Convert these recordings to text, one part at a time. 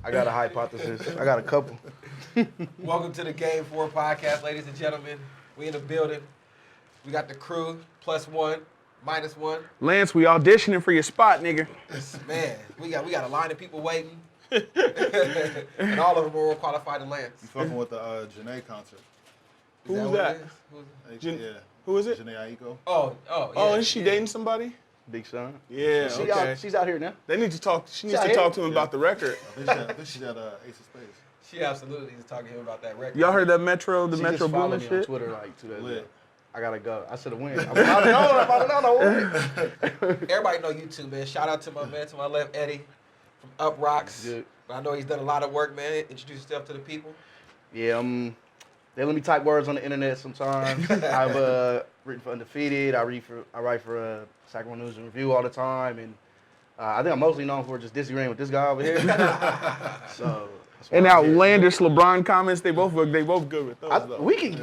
I got a hypothesis. I got a couple. Welcome to the Game 4 podcast, ladies and gentlemen. We in the building. We got the crew, +1, -1. Lance, we auditioning for your spot, nigga. Man, we got a line of people waiting. And all of them are more qualified than Lance. You fucking with the Janae concert. Who's that? Who is it? Janae Aiko. Oh, yeah. Oh, is she dating somebody? Big Sean. Yeah, okay. She's out here now. They need to talk. She needs to talk to him about the record. I think she's at Ace of Spades. She absolutely needs to talk to him about that record. Y'all heard that Metro She Boomin just followed me shit? on Twitter like 2 days ago. Lit. I gotta go. I should have went. I'm about to know. Everybody know you too, man. Shout out to my man to my left, Eddie from Uproxx. Good. But I know he's done a lot of work, man. Introduce yourself to the people. Yeah, they let me type words on the internet sometimes. I've written for Undefeated. I write for Sacramento News and Review all the time, and I think I'm mostly known for just disagreeing with this guy over here. So. And outlandish LeBron comments, they both good with those. Though. We can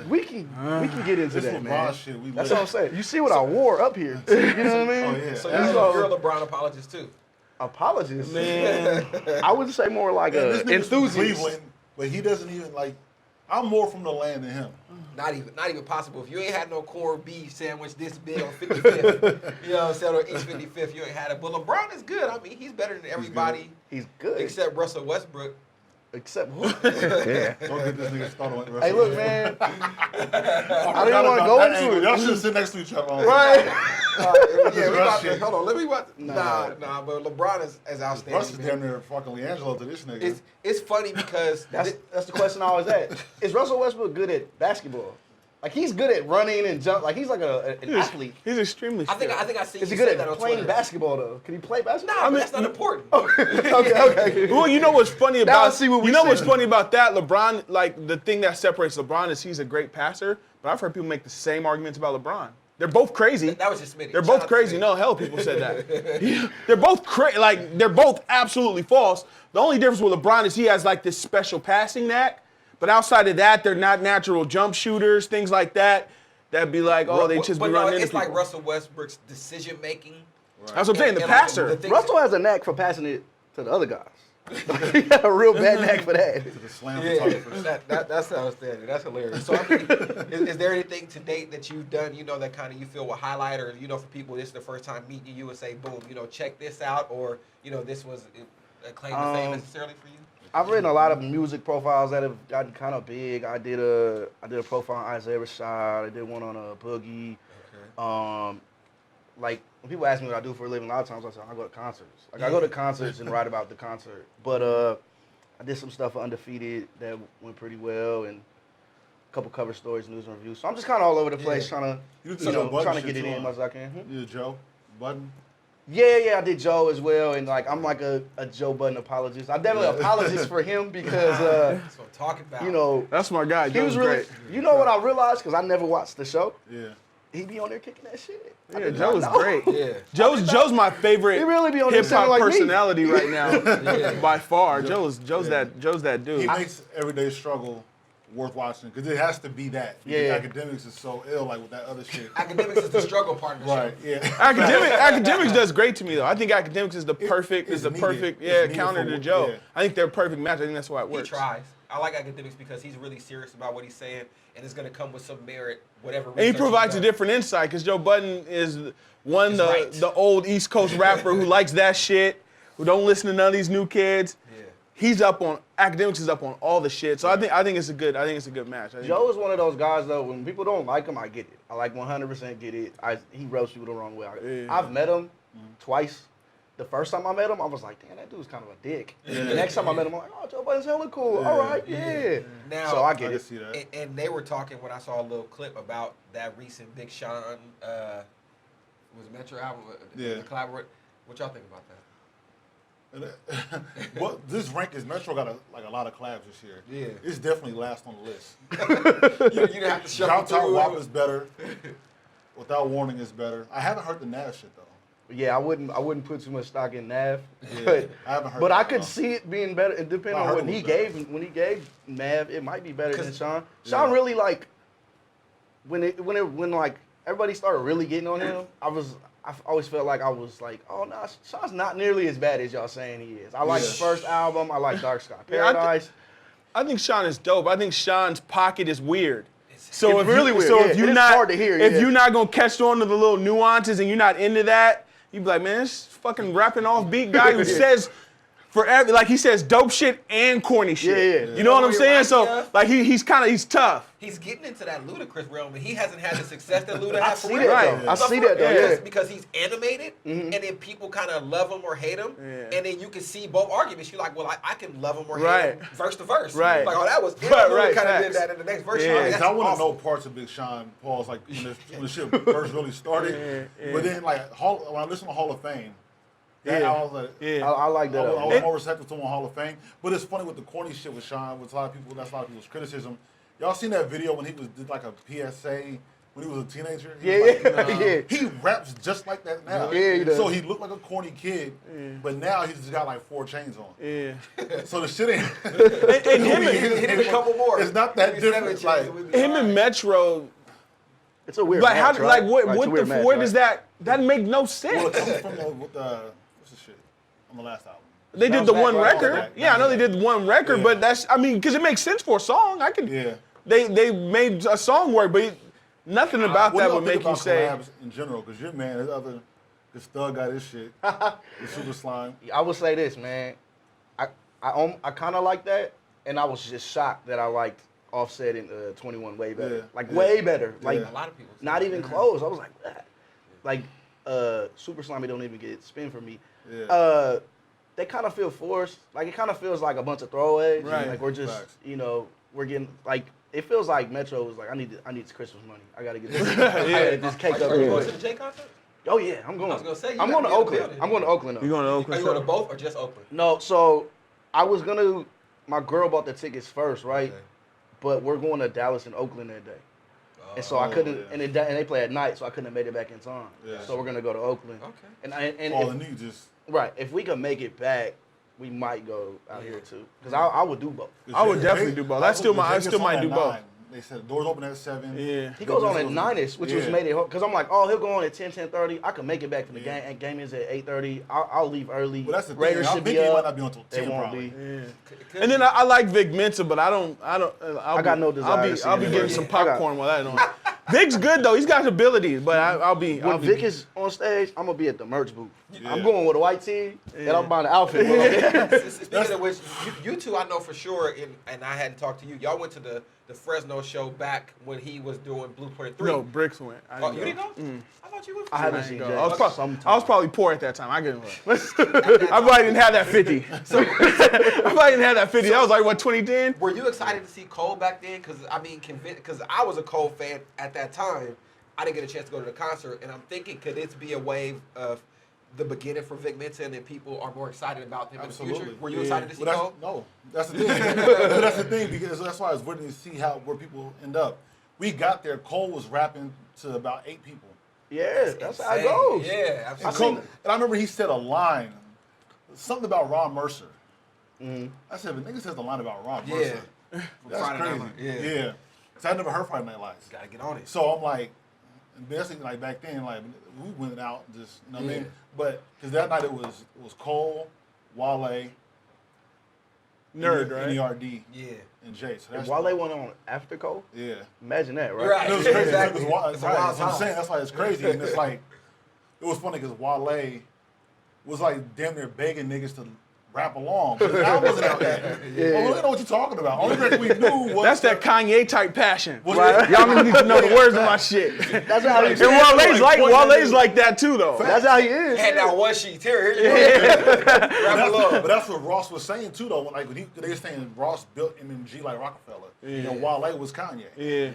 get into that, man. Shit, That's what I'm saying. You see what I wore up here, too, you know what I mean? Oh, yeah. So you're a LeBron apologist too. Apologist, Man. I would say more like this a nigga's from enthusiast. Cleveland, but he doesn't even like. I'm more from the land than him. Not even possible. If you ain't had no corned beef sandwich this big on 55th, you know what I'm saying, on East 55th, you ain't had it. But LeBron is good. I mean, he's better than everybody He's good. except Russell Westbrook. Except what? Yeah. Don't get this nigga started with Hey, look, man. I didn't want to go into it. Y'all should sit next to each other. Right. Yeah, we about to, hold on. Let me nah, but LeBron is outstanding. Russ is man. damn near fucking Leangelo to this nigga. It's funny because That's the question I always ask. Is Russell Westbrook good at basketball? Like, he's good at running and jump. Like, he's like an athlete. He's extremely I skilled. think I see. Is he you good say that at on playing Twitter. basketball, though? Can he play basketball? Nah, but that's not important. Okay. Well, you know what's funny Now I about see what we what's said. funny about that? LeBron, like the thing that separates LeBron is he's a great passer. But I've heard people make the same arguments about LeBron. They're both crazy. That was just Smitty. They're Shout both out to crazy. Smitty. No, hell, people said that. They're both they're both absolutely false. The only difference with LeBron is he has like this special passing knack. But outside of that, they're not natural jump shooters, things like that. That'd be like, oh, they just be running into it's like people. Russell Westbrook's decision making. That's what I'm saying, the And passer. the things Russell has a knack for passing it to the other guys. He got a real bad knack for that. To the slam Yeah, photographers. that's outstanding. That's hilarious. So, I mean, is there anything to date that you've done, you know, that kind of you feel will highlight, or, you know, for people, this is the first time meeting you and say, boom, you know, check this out, or, you know, this was a claim to fame necessarily for you? I've written a lot of music profiles that have gotten kind of big. I did a profile on Isaiah Rashad. I did one on Boogie. Okay. Like, when people ask me what I do for a living, a lot of times I say I go to concerts. Like, I go to concerts and write about the concert. But I did some stuff for Undefeated that went pretty well, and a couple cover stories, news and reviews. So I'm just kind of all over the place trying You did to, some Joe Budden trying to shit get it too, in huh? as much as I can. You did Joe Budden? Yeah, I did Joe as well, and like I'm like a Joe Budden apologist. I'm definitely an apologist for him because That's what I'm talking about. you know That's my guy. he was Joe's really. great. You know what I realized because I never watched the show. Yeah. He be on there kicking that shit. I Yeah, did Joe not was know. great. Yeah. Joe's my favorite He really be on there hip hop sounding like me. personality right now, Yeah. by far. Joe's that dude. He makes everyday struggle worth watching because it has to be that. Yeah. The academics is so ill, like with that other shit. Academics is the struggle part of the Right. show. Yeah. Academics does great to me though. I think Academics is the perfect it's needed. It's counter needed to for- Joe. yeah. I think they're a perfect match. I think that's why it He works. tries. I like Academics because he's really serious about what he's saying, and it's going to come with some merit, whatever. And he research provides a he's done. different insight because Joe Budden is Is right. the old East Coast rapper who likes that shit, who don't listen to none of these new kids. Yeah. He's up on Academics is up on all the shit. So I think it's a good match. I think Joe is one of those guys though. When people don't like him, I get it. I like 100% get it. He roasts people the wrong way. Yeah. I've met him twice. The first time I met him, I was like, damn, that dude's kind of a dick. And then the next time I met him, I'm like, oh, Joe Budden's hella cool. All right, yeah. Now, So I I get can it. see that. And they were talking when I saw a little clip about that recent Big Sean was it Metro album, Yeah. the collaborate. What y'all think about that? Well, this rank is Metro got a lot of collabs this year. Yeah. It's definitely last on the list. You didn't have to shuffle Downtown through WAP it. is better. Without Warning is better. I haven't heard the Nav shit though. Yeah, I wouldn't put too much stock in Nav. Yeah, I haven't heard. But I that, could though. see it being better. It depends I on heard what it he was better. gave. When he gave Nav, it might be better than 'Cause- Sean. yeah. Sean really like when like everybody started really getting on him. I I've always felt like I was like, oh no, Sean's not nearly as bad as y'all saying he is. I like his first album. I like Dark Sky Paradise. I think Sean is dope. I think Sean's pocket is weird. So it's really weird. So yeah, if you're it's not, hard to hear. if you're not gonna catch on to the little nuances and you're not into that, you be like, man, this fucking rapping off beat guy who says forever, like he says dope shit and corny shit. Yeah. You know what I'm saying? So of? like he's tough. He's getting into that ludicrous realm, and he hasn't had the success that Luda has for see real. that, though. I see that, though, yeah. Because he's animated, and then people kind of love him or hate him, and then you can see both arguments. You're like, well, I can love him or hate him verse to verse. Right. Like, oh, that was Right, kind of facts. did that in the next verse. Yeah. Like, Cause that's I want to awesome. know parts of Big Sean Paul's like when the shit first really started. But then like when I listen to Hall of Fame, that I was like, I like that. I was more receptive to Hall of Fame. But it's funny with the corny shit with Sean, with a lot of people. That's a lot of people's criticism. Y'all seen that video when he did like a PSA when he was a teenager? Yeah. He raps just like that now. Yeah, he does. So he looked like a corny kid, but now he's just got like 4 chains on. Yeah. So the shit ain't. And Hit him a couple more. It's not that Maybe different. 7 Like, chains. him and Metro, It's a weird like match, how, right? like what it's a what weird the match, where right? does that make no well, it sense? comes from what's the shit on the last album. They did Bounce the Back, one right? record. Bounce Back. Yeah, I know they did one record, Yeah. but that's because it makes sense for a song. I could. Yeah. They made a song work, but nothing about What that do y'all would think make you about say. collabs in general? Because your man, this thug got his shit. The Super Slime. I would say this, man. I kind of like that, and I was just shocked that I liked Offset and 21 way better. Yeah. Like Yeah. way better. Like A lot of people. say not that. even close. I was like, what? Like Super Slimy don't even get spin for me. Yeah. They kind of feel forced. Like it kind of feels like a bunch of throwaways. Right. Like we're just, Facts. we're getting like it feels like Metro was like, I need this Christmas money. I gotta get this. I gotta get this cake Are up. you real going to quick. the J concert? Oh yeah, I'm going. I was gonna say, you I'm gotta going to be in the Oakland. building. I'm going to Oakland. Though. You going to Are Oakland? you going to show? both or just Oakland? No, so I was gonna. My girl bought the tickets first, right? Okay. But we're going to Dallas and Oakland that day, and so I couldn't. yeah. And they play at night, so I couldn't have made it back in time. Yeah. So we're gonna go to Oakland. Okay. And All if, the new just. right, if we can make it back, we might go out here too. Because I would do both. I would definitely do both. I still might do both. They said doors open at 7. Yeah. He goes on at 9ish, which was Yeah. made it because I'm like, oh, he'll go on at 10:30. I can make it back for the game. And game is at 8:30. I'll leave early. Well, that's the thing. Raiders I'm should thinking be he might up. not be until They 10 won't probably. be. Yeah. And then I like Vic Mensa, but I'll got no desire to see I'll be him getting work. some I got- popcorn while that on. Vic's good though. He's got abilities, but I'll be. When Vic is on stage, I'm gonna be at the merch booth. Yeah. I'm going with a white tee, and I'm buying an outfit. Bro. Speaking of which, you two I know for sure, and I hadn't talked to you. Y'all went to the Fresno show back when he was doing Blueprint 3. No, Brixx went. I Oh, didn't you didn't go. go? I thought you went. I haven't I seen didn't Jay. go. I was Sometime. probably poor at that time. I didn't. I probably didn't have that 50. I probably didn't have that 50. That was like what 2010. Were you excited to see Cole back then? Because I was a Cole fan at that time. I didn't get a chance to go to the concert, and I'm thinking, could this be a wave of the beginning for Vic Mensa, and then people are more excited about him in the Absolutely. future? Were you excited to see Well, Cole? that's the thing. That's the thing because that's why I was waiting to see where people end up. We got there. Cole was rapping to about 8 people. Yeah, that's how it Insane. goes. Yeah, And, absolutely. Cole, and I remember he said a line, something about Ron Mercer. I said, "The nigga says a line about Ron Mercer. That's Friday Night crazy." Lights. Yeah. So I never heard Friday Night Lights. Gotta get on it. So I'm like, basically like back then, like we went out and just, you know what I mean? But because that night it was Cole, Wale, Nerd, right? NERD, Yeah. and Jay. So And that's Wale went on after Cole. yeah. Imagine that, right? Right. It was crazy. Exactly. It's wild, It's a right, wild that's what I'm time. saying. That's why it's crazy. And it's like, it was funny because Wale was like damn near begging niggas to rap along. But I wasn't out there. Well, we don't know what you're talking about. Only record we knew was That's that Kanye type passion. was Right. Y'all need to know the words of my shit. That's how he And Wale's like that too, though. That's how he is. Hand out one sheet. Here you go. Rap along. But that's what Ross was saying too, though. Like when they were saying Ross built MMG like Rockefeller. You know, Wale was Kanye. Yeah.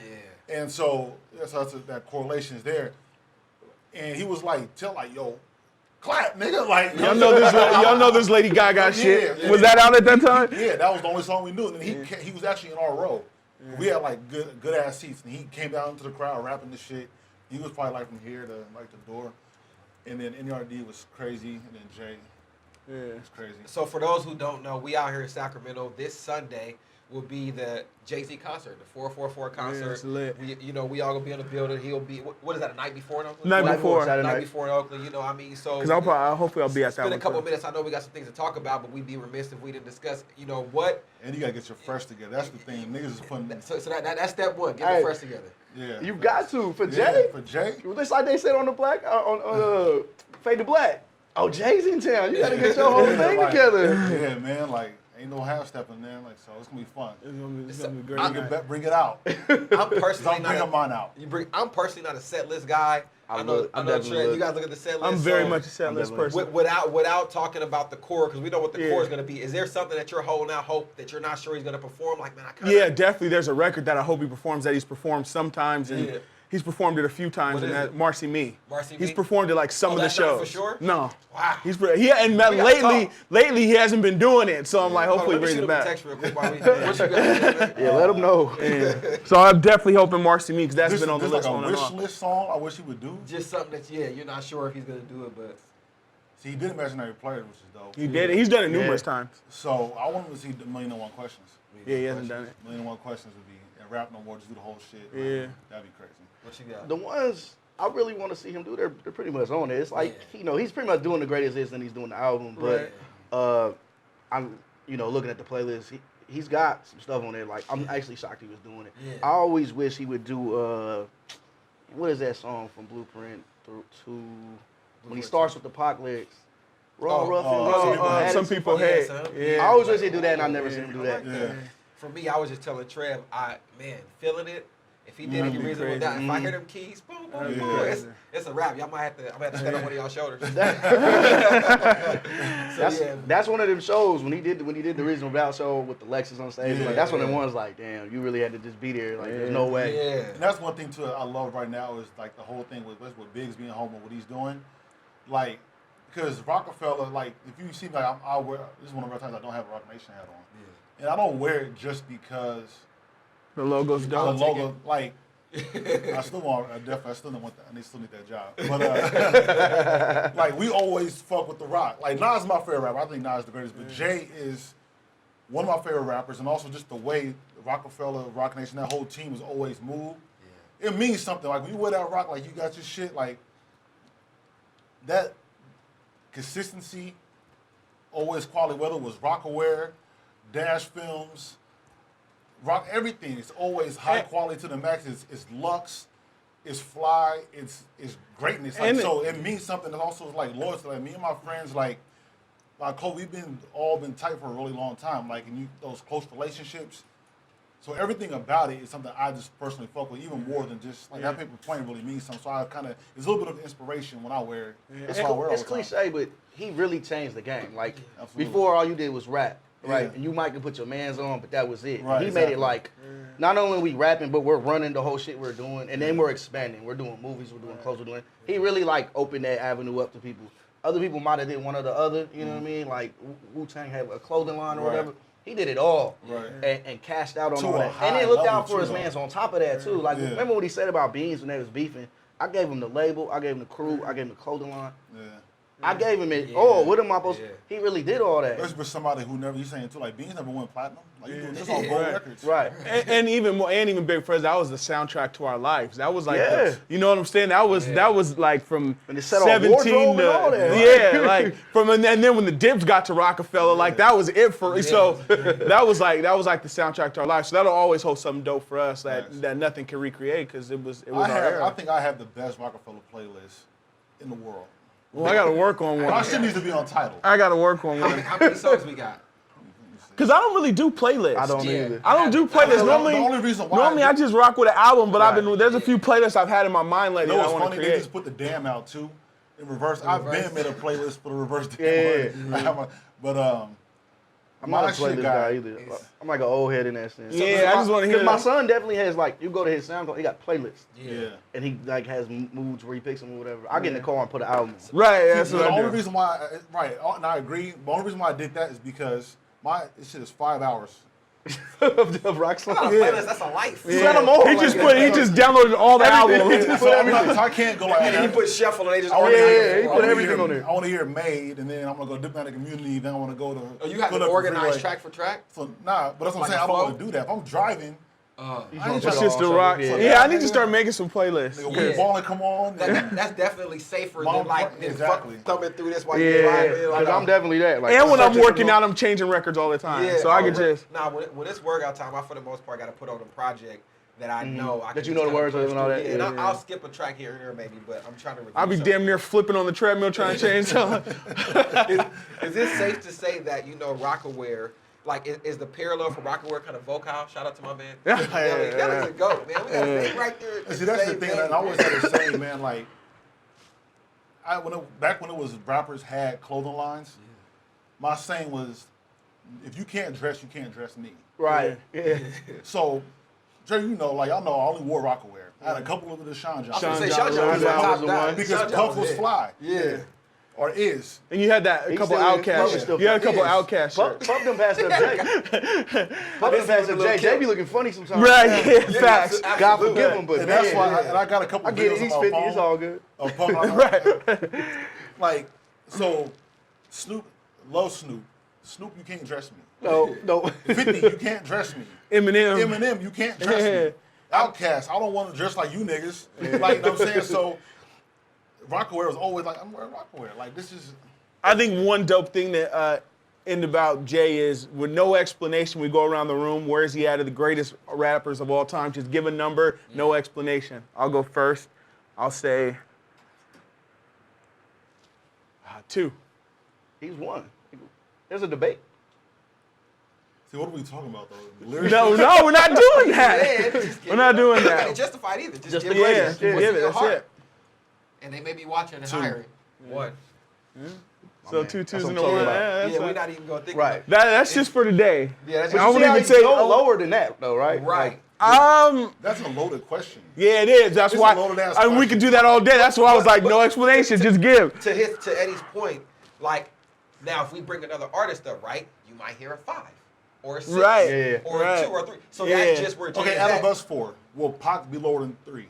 And so that's that correlation is there. And he was like, yo, clap, nigga. Like Y'all know this Lady Gaga shit. Yeah. Was that out at that time? Yeah, that was the only song we knew. And he was actually in our row. We had like good ass seats, and he came down into the crowd rapping this shit. He was probably like from here to like the door, and then NERD was crazy, and then Jay. Yeah. It's crazy. So for those who don't know, we out here in Sacramento. This Sunday will be the Jay-Z concert, the 444 concert. it's lit. We all gonna be in the building. He'll be. What is that? A night before in Oakland? Night before. Saturday Night night. before in Oakland. So Because hopefully I'll be at that spend one. a couple too. minutes. I know we got some things to talk about, but we'd be remiss if we didn't discuss. What? And you gotta get your fresh together. That's the thing. Niggas is putting. So that's step one. Get Hey. the fresh together. Yeah. You got to for Yeah, Jay. For Jay. Just like they said on the black on Fade to Black. Oh, Jay's in town. You gotta get your whole thing Like, together. Yeah, man. Like, ain't no half stepping there. Like, so it's gonna be fun. It's gonna be great. Bring it out. I'm personally Don't bring mine out. I'm personally not a set list guy. I know definitely Trent, would. you guys look at the set list. I'm very so much a set I'm list definitely- person. without talking about the core, because we know what the Yeah. core is going to be. Is there something that you're holding out hope that you're not sure he's going to perform? Like, man, I kind Yeah, definitely. There's a record that I hope he performs that he's performed sometimes, and Yeah. he's performed it a few times. What And is that it? Marcy Me. Marcy He's Me? performed it like some of the that's not shows. for sure? No. Wow. And gotta lately he hasn't been doing it. So I'm like, hopefully he brings it back. Text real quick while we, what you got? Yeah, let them know. So I'm definitely hoping Marcy Me because that's been on the This list like on a and wish on. list song. I wish he would do. Just something that, you're not sure if he's going to do it, but See, he did Imaginary Player, which is dope. He did it. He's done it numerous Yeah. times. So I want him to see the Million and One Questions. Yeah, he hasn't done it. Million and One Questions would be and rap no more, just do the whole shit. Yeah. That'd be crazy. what you got? The ones I really want to see him do, they're pretty much on it. It's like, he's pretty much doing the greatest hits and he's doing the album. But I'm, looking at the playlist, he's got some stuff on there. Like, I'm actually shocked he was doing it. Yeah. I always wish he would do, what is that song from Blueprint when he starts with the Pac lyrics? Raw, rough, and rough. Some people hate. son. I Yeah. always wish he'd do that, and I've never seen him do that. Yeah. For me, I was just telling Trev, feeling it. If he did That'd any be reasonable crazy. doubt, if I hear them keys, boom, boom, That'd be boom, crazy. it's a wrap. I'm gonna have to stand on one of y'all shoulders. That's one of them shows when he did the Reasonable Doubt show with the Lexus on stage. Like, that's one of them ones like, damn, you really had to just be there. Like, there's no way. Yeah. And that's one thing too I love right now is like the whole thing with Biggs being home and what he's doing. Like, because Rockefeller, like, if you see me, like, I wear, this is one of the times I don't have a Rock Nation hat on. Yeah. And I don't wear it just because The logo's the dope. logo, like, I still don't want that. I still need that job. But, like, we always fuck with The Rock. Like, Nas is my favorite rapper. I think Nas is the greatest. But Jay is one of my favorite rappers. And also just the way Rockefeller, Rock Nation, that whole team has always moved. Yeah. It means something. Like, when you wear that rock, like, you got your shit, like, that consistency, always quality, whether it was Rockaware, Dash Films, Rock, everything is always high quality to the max. It's luxe, it's fly, it's greatness. Like, so it means something that's also like loyalty. Like me and my friends, like Cole, we've all been tight for a really long time. Like, and those close relationships. So everything about it is something I just personally fuck with, even more than just like that paper plane really means something. So I kind of it's a little bit of inspiration when I wear it. That's why I wear it all It's the time. cliche, but he really changed the game. Like, Absolutely. before all you did was rap, right? Yeah. And you might could put your mans on, but that was it. Right, He made exactly. it like, not only we rapping, but we're running the whole shit we're doing, and then we're expanding. We're doing movies, we're doing clothes, we're doing. He really like opened that avenue up to people. Other people might have did one or the other, you know what I mean? Like Wu-Tang had a clothing line or Right. whatever. He did it all, Right. and cashed out on To all a that. high And then looked level out for too, his though. mans on top of that too. Like, Yeah. remember what he said about Beans when they was beefing? I gave him the label, I gave him the crew, I gave him the clothing line. Yeah. I gave him it. Yeah. Oh, what am I supposed? Yeah. He really did all that. Especially for somebody who never, you saying too, like Beans never went platinum. Like you doing this on Yeah. gold Right. records. Right. And even more, and even big for us, that was the soundtrack to our lives. That was like, Yeah. you know what I'm saying? That was like from And it set off 17 wardrobe to and all that. yeah, like and then when the Dips got to Rockefeller, like that was it for. So that was like the soundtrack to our lives. So that'll always hold something dope for us that nothing can recreate because it was our era. I think I have the best Rockefeller playlist in the world. Well, I got to work on My one. shit needs to be on title. I got to work on one How many songs we got? because I don't really do playlists. I don't Yeah. either. I don't do playlists. The Normally, only reason why normally I just rock with an album, but Right. there's a few playlists I've had in my mind lately You know that I what's want to funny? They create. just put the damn out too. In reverse. I've reverse. been made a playlist for the reverse damn. Yeah. I have a- but I'm not a my shit playlist got- guy either. I'm like an old head in that sense. Yeah, I just want to hear Because my that. son definitely has like, you go to his SoundCloud, he got playlists, yeah. and he like has moods where he picks them or whatever. I get in the car and put an album. on. Right, that's The what I only do. reason why, and I agree. The only reason why I did that is because this shit is 5 hours. of rock songs. That's not a playlist, that's a life. You got 'em all. He just downloaded all the albums. So I can't go like And he put shuffle and they just he put everything on there. I want to hear Made, and then I'm gonna go Diplomatic Community. Then I want to go to. Oh, you have go to to organize Freeway. track for track? So but that's what I'm Like saying. a I don't flow? want to do that. If I'm driving, I ain't It's just just the rock. Yeah, I need to start making some playlists. When balling come on. That's definitely safer than Exactly. thumbing through this while you're driving. Because I'm definitely that. Like, And when I'm searching working for- out, I'm changing records all the time. So I could just. Nah, when it's workout time, I for the most part got to put on a project that I know I can That you know the words of and all that. Yeah, and Yeah. I'll skip a track here and there maybe, but I'm trying to review I'll be something. damn near flipping on the treadmill trying to change something. Is it safe to say that, Rockaware, like, is the parallel for Rockaware kind of vocal? Shout out to my man. Yeah, That is a goat, man. We got a thing right there. And see, that's the thing. And I always had to say, man, like, back when it was rappers had clothing lines, my saying was, if you can't dress, you can't dress me. Right. Yeah. So, Jay, like, y'all know I only wore Rockaware. I had a couple of the Sean John. I was gonna say Sean Sean John John was was my top the guy. one. Because Sean John Puff was it. fly. Yeah. Or is. And you had that a He couple still is. Outcast. Puff is still You had a couple is. Outcast shirts. Puff them past up Jay. Puff them past up Jay. Jay be looking funny sometimes. Right, yeah, facts. God forgive him, but And that's man, why I got a couple I get it. videos He's on my 50. phone. It's all good. Of Puff. Like, so, Snoop, love Snoop. Snoop, you can't dress me. No. 50, you can't dress me. Eminem. Eminem, you can't dress me. Outkast, I don't want to dress like you niggas. Like, you know what I'm saying? So, Rockaware was always like, I'm wearing Rockaware. Like, this is. I think one dope thing that end about Jay is, with no explanation, we go around the room. Where is he at of the greatest rappers of all time? Just give a number, no explanation. I'll go first. I'll say 2. He's one. There's a debate. See, what are we talking about, though? No, we're not doing that. We're not doing You can't that. justify it either. Just Just give the it. greatest. Yeah, What's give in it. your That's heart? it. And they may be watching and 2. hiring. One. So man. 2 That's twos what in I'm a row. talking about. Yeah, Yeah, we're that's not even going to think Right. about that's just for today. Yeah, that's But just I you wouldn't see how even you say go lower than that, though, right? Right. That's a loaded question. Yeah, it is. That's It's why. a loaded-ass I mean, we question. could do that all day. That's why I was like, no explanation, just give. To Eddie's point, like, now if we bring another artist up, right, you might hear a 5 or a 6 Right. Yeah. or Right. a 2 or 3. So Yeah. that's just where Jay Okay, is out at. of us 4, will Pac be lower than 3?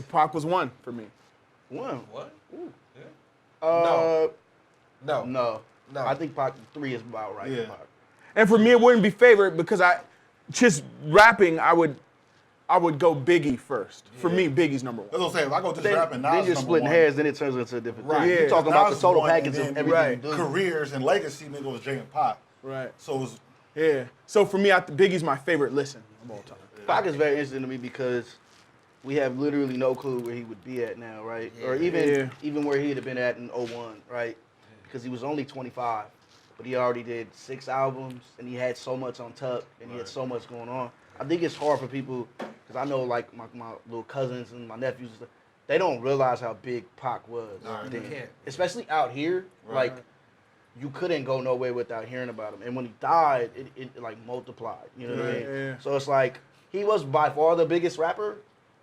Pac was 1 for me. One. What? Uh, No. no. No. I think Pac 3 is about right. Yeah. For Pac. And for me, it wouldn't be favorite because just rapping, I would go Biggie first. For me, Biggie's number 1. That's what I'm saying. If I go just Then, rapping, Nas then is you're number splitting 1. hairs, then it turns into a different Right. thing. Yeah. You're talking about the Nas is total 1, package and of then everything Right. you do. Careers and legacy, then goes Jay and Pac. Right. So it's Yeah. So for me, Biggie's my favorite listen of all time. Pac is very interesting to me because we have literally no clue where he would be at now, right? Or even where he'd have been at in 01, right? Because he was only 25, but he already did 6 albums, and he had so much on tuck, and he had so much going on. I think it's hard for people, because I know like my little cousins and my nephews and stuff, they don't realize how big Pac was. they then. can't. Especially out here, Right. like, you couldn't go nowhere without hearing about him. And when he died, it like multiplied. You know what I Right, mean? yeah. So it's like he was by far the biggest rapper,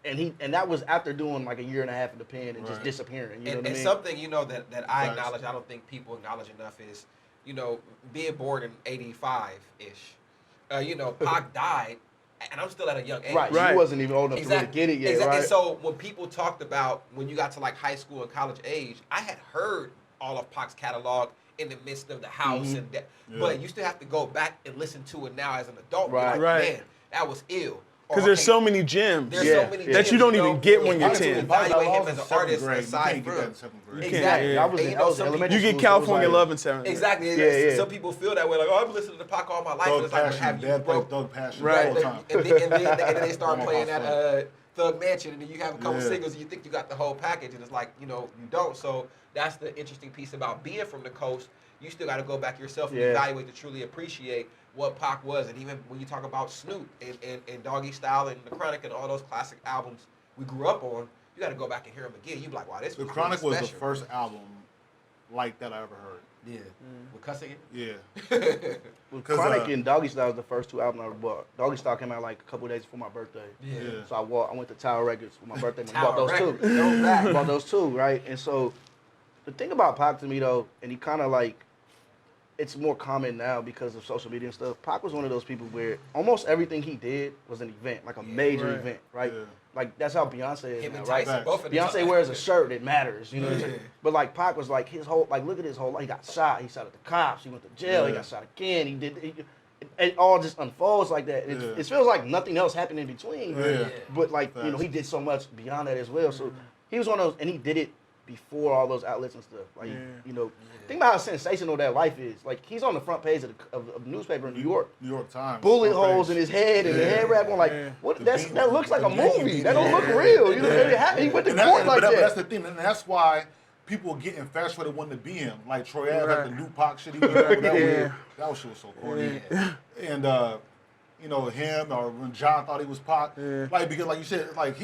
and that was after doing like a year and a half in the pen and just Right. disappearing. You know And, what I and mean? something, that I Facts. acknowledge, I don't think people acknowledge enough is, being born in 85-ish. Pac died, and I'm still at a young age. Right. Right. He wasn't even old enough Exactly. to really get it yet, Exactly. right? And so when people talked about when you got to like high school and college age, I had heard all of Pac's catalog in the midst of the house and that, but you still have to go back and listen to it now as an adult. Be Right. like, Right. man, that was ill. Or, Because there's okay, so many gems. there's Yeah. so many That gems, you don't even get when you're and 10. evaluate him in as an 7th artist grade. aside You can't get from that in 7th grade. exactly. Yeah. I was And, in I was some elementary You people- get school, so it was California like- Love in 7th. Exactly. Yeah. Some people feel that way, like, oh, I've listened to Pac all my life. and Thug it's like, Passion. have you Dad broke? plays Thug Passion Right. all the time. And then they start One of playing my that Thug Mansion, and then you have a couple Yeah. singles, and you think you got the whole package, and it's like, you don't. So that's the interesting piece about being from the coast. You still got to go back yourself and evaluate to truly appreciate what Pac was. And even when you talk about Snoop and Doggy Style and The Chronic and all those classic albums we grew up on, you got to go back and hear them again. You be like, wow, this The was Chronic really was the special. first album like that I ever heard. Yeah. With cussing it? Yeah. Well, 'Cause, Chronic and Doggy Style was the first 2 albums I ever bought. Doggy Style came out like a couple days before my birthday. Yeah. So I went to Tower Records for my birthday. I Tower bought those Records, 2. go back. Bought those 2, right? And so the thing about Pac to me though, and he kind of like, it's more common now because of social media and stuff. Pac was one of those people where almost everything he did was an event, like a major event, right? Yeah. Like that's how Beyonce is Him now, and right? Tyson, both of them. Beyonce wears a shirt that matters, you know what I'm Yeah. saying? But like Pac was like his whole, like look at his whole life. He got shot. He shot at the cops. He went to jail. He got shot again. It all just unfolds like that. It feels like nothing else happened in between. Yeah. But like, you know, he did so much beyond that as well. So he was one of those, and he did it before all those outlets and stuff. Like, you know, think about how sensational that life is. Like, he's on the front page of the newspaper in New York. New York Times. Bullet front holes page. in his head and the head wrap on. Like, what? That looks like a movie. That don't look real. You know, he went to court like But that. that's the thing, and that's why people get infatuated wanting to be him. Like Troy Ave had the new Pac shit. He was over that weird. That shit was so corny. And you know, him or when John thought he was Pac, like because like you said, like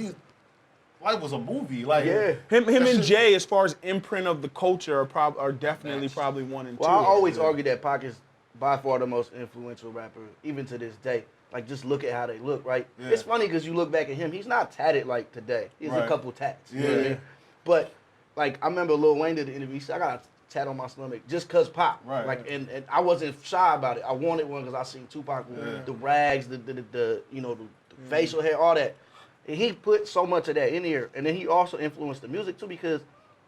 life was a movie. Like him and Jay, as far as imprint of the culture, are definitely probably 1 and 2. Well, I always argue that Pac is by far the most influential rapper, even to this day. Like, just look at how they look, right? Yeah. It's funny because you look back at him, he's not tatted like today. He has a couple tats. You know what I mean? But, like, I remember Lil Wayne did the interview. He said, I got a tat on my stomach just because Pac. Right. Like, and I wasn't shy about it. I wanted one because I seen Tupac with the rags, the you know, the facial hair, all that. And he put so much of that in here. And then he also influenced the music, too, because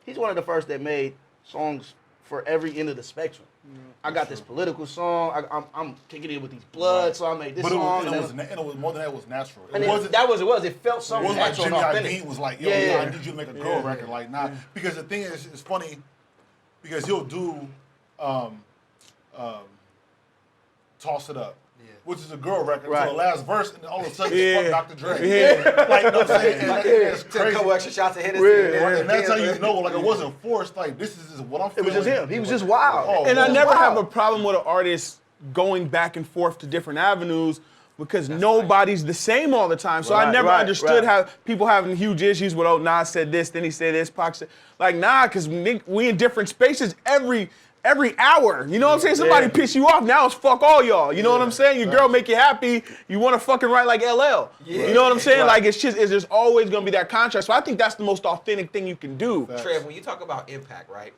he's one of the first that made songs for every end of the spectrum. I got this political song. I'm kicking it with these bloods, so I made this song. But it was more than that. It was natural. And that was it. Was it felt It so wasn't like natural Jimmy and authentic. Iovine was like, yo, I need you to make a girl record. Like, nah. Because the thing is, it's funny because he'll do Toss It Up, which is a girl record until the last verse, and then all of a sudden it's fuck Dr. Dre. Like, you know what I'm saying? And it's Took a crazy. couple extra shots of Hennessy. And that's how you know, like, it wasn't forced. Like, this is just what I'm It feeling. was just him. He was just wild. Oh, And I man. never have a problem with an artist going back and forth to different avenues because nobody's the same all the time. So I never understood how people having huge issues with, oh, Nas said this, then he said this, Pac said, like, nah, because we in different spaces every hour. You know what I'm saying? Somebody piss you off, now it's fuck all y'all. You know what I'm saying? Your girl make you happy, you want to fucking write like LL. You know what I'm saying? Like, it's there's always going to be that contrast. So I think that's the most authentic thing you can do. Trev, when you talk about impact, right?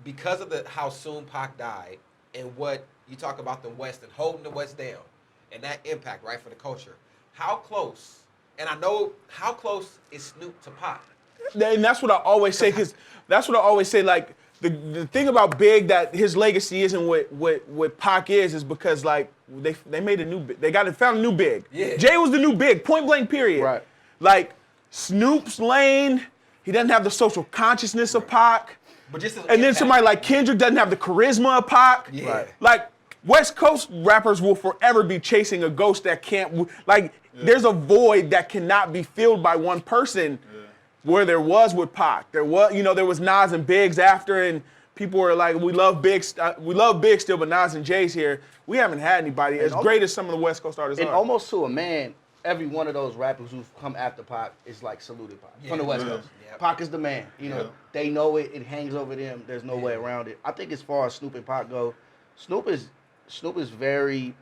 Because of how soon Pac died and what you talk about the West and holding the West down and that impact, right, for the culture, how close, and I know, how close is Snoop to Pac? And that's what I always say, because that's what I always say, like, the thing about Big that his legacy isn't what Pac is because, like, they made a new Big. They found a new Big. Yeah. Jay was the new Big, point blank, period. Right. Like, Snoop's lane, he doesn't have the social consciousness of Pac. But just as And then impact. somebody like Kendrick doesn't have the charisma of Pac. Yeah. Right. Like, West Coast rappers will forever be chasing a ghost that can't, like, there's a void that cannot be filled by one person where there was with Pac. There was Nas and Biggs after, and people were like, we love Big still, but Nas and Jay's here. We haven't had anybody as great as some of the West Coast artists And are. almost to a man, every one of those rappers who've come after Pac is like saluted Pac from the West Coast. Yeah. Pac is the man. You know, they know it. It hangs over them. There's no way around it. I think as far as Snoop and Pac go, Snoop is very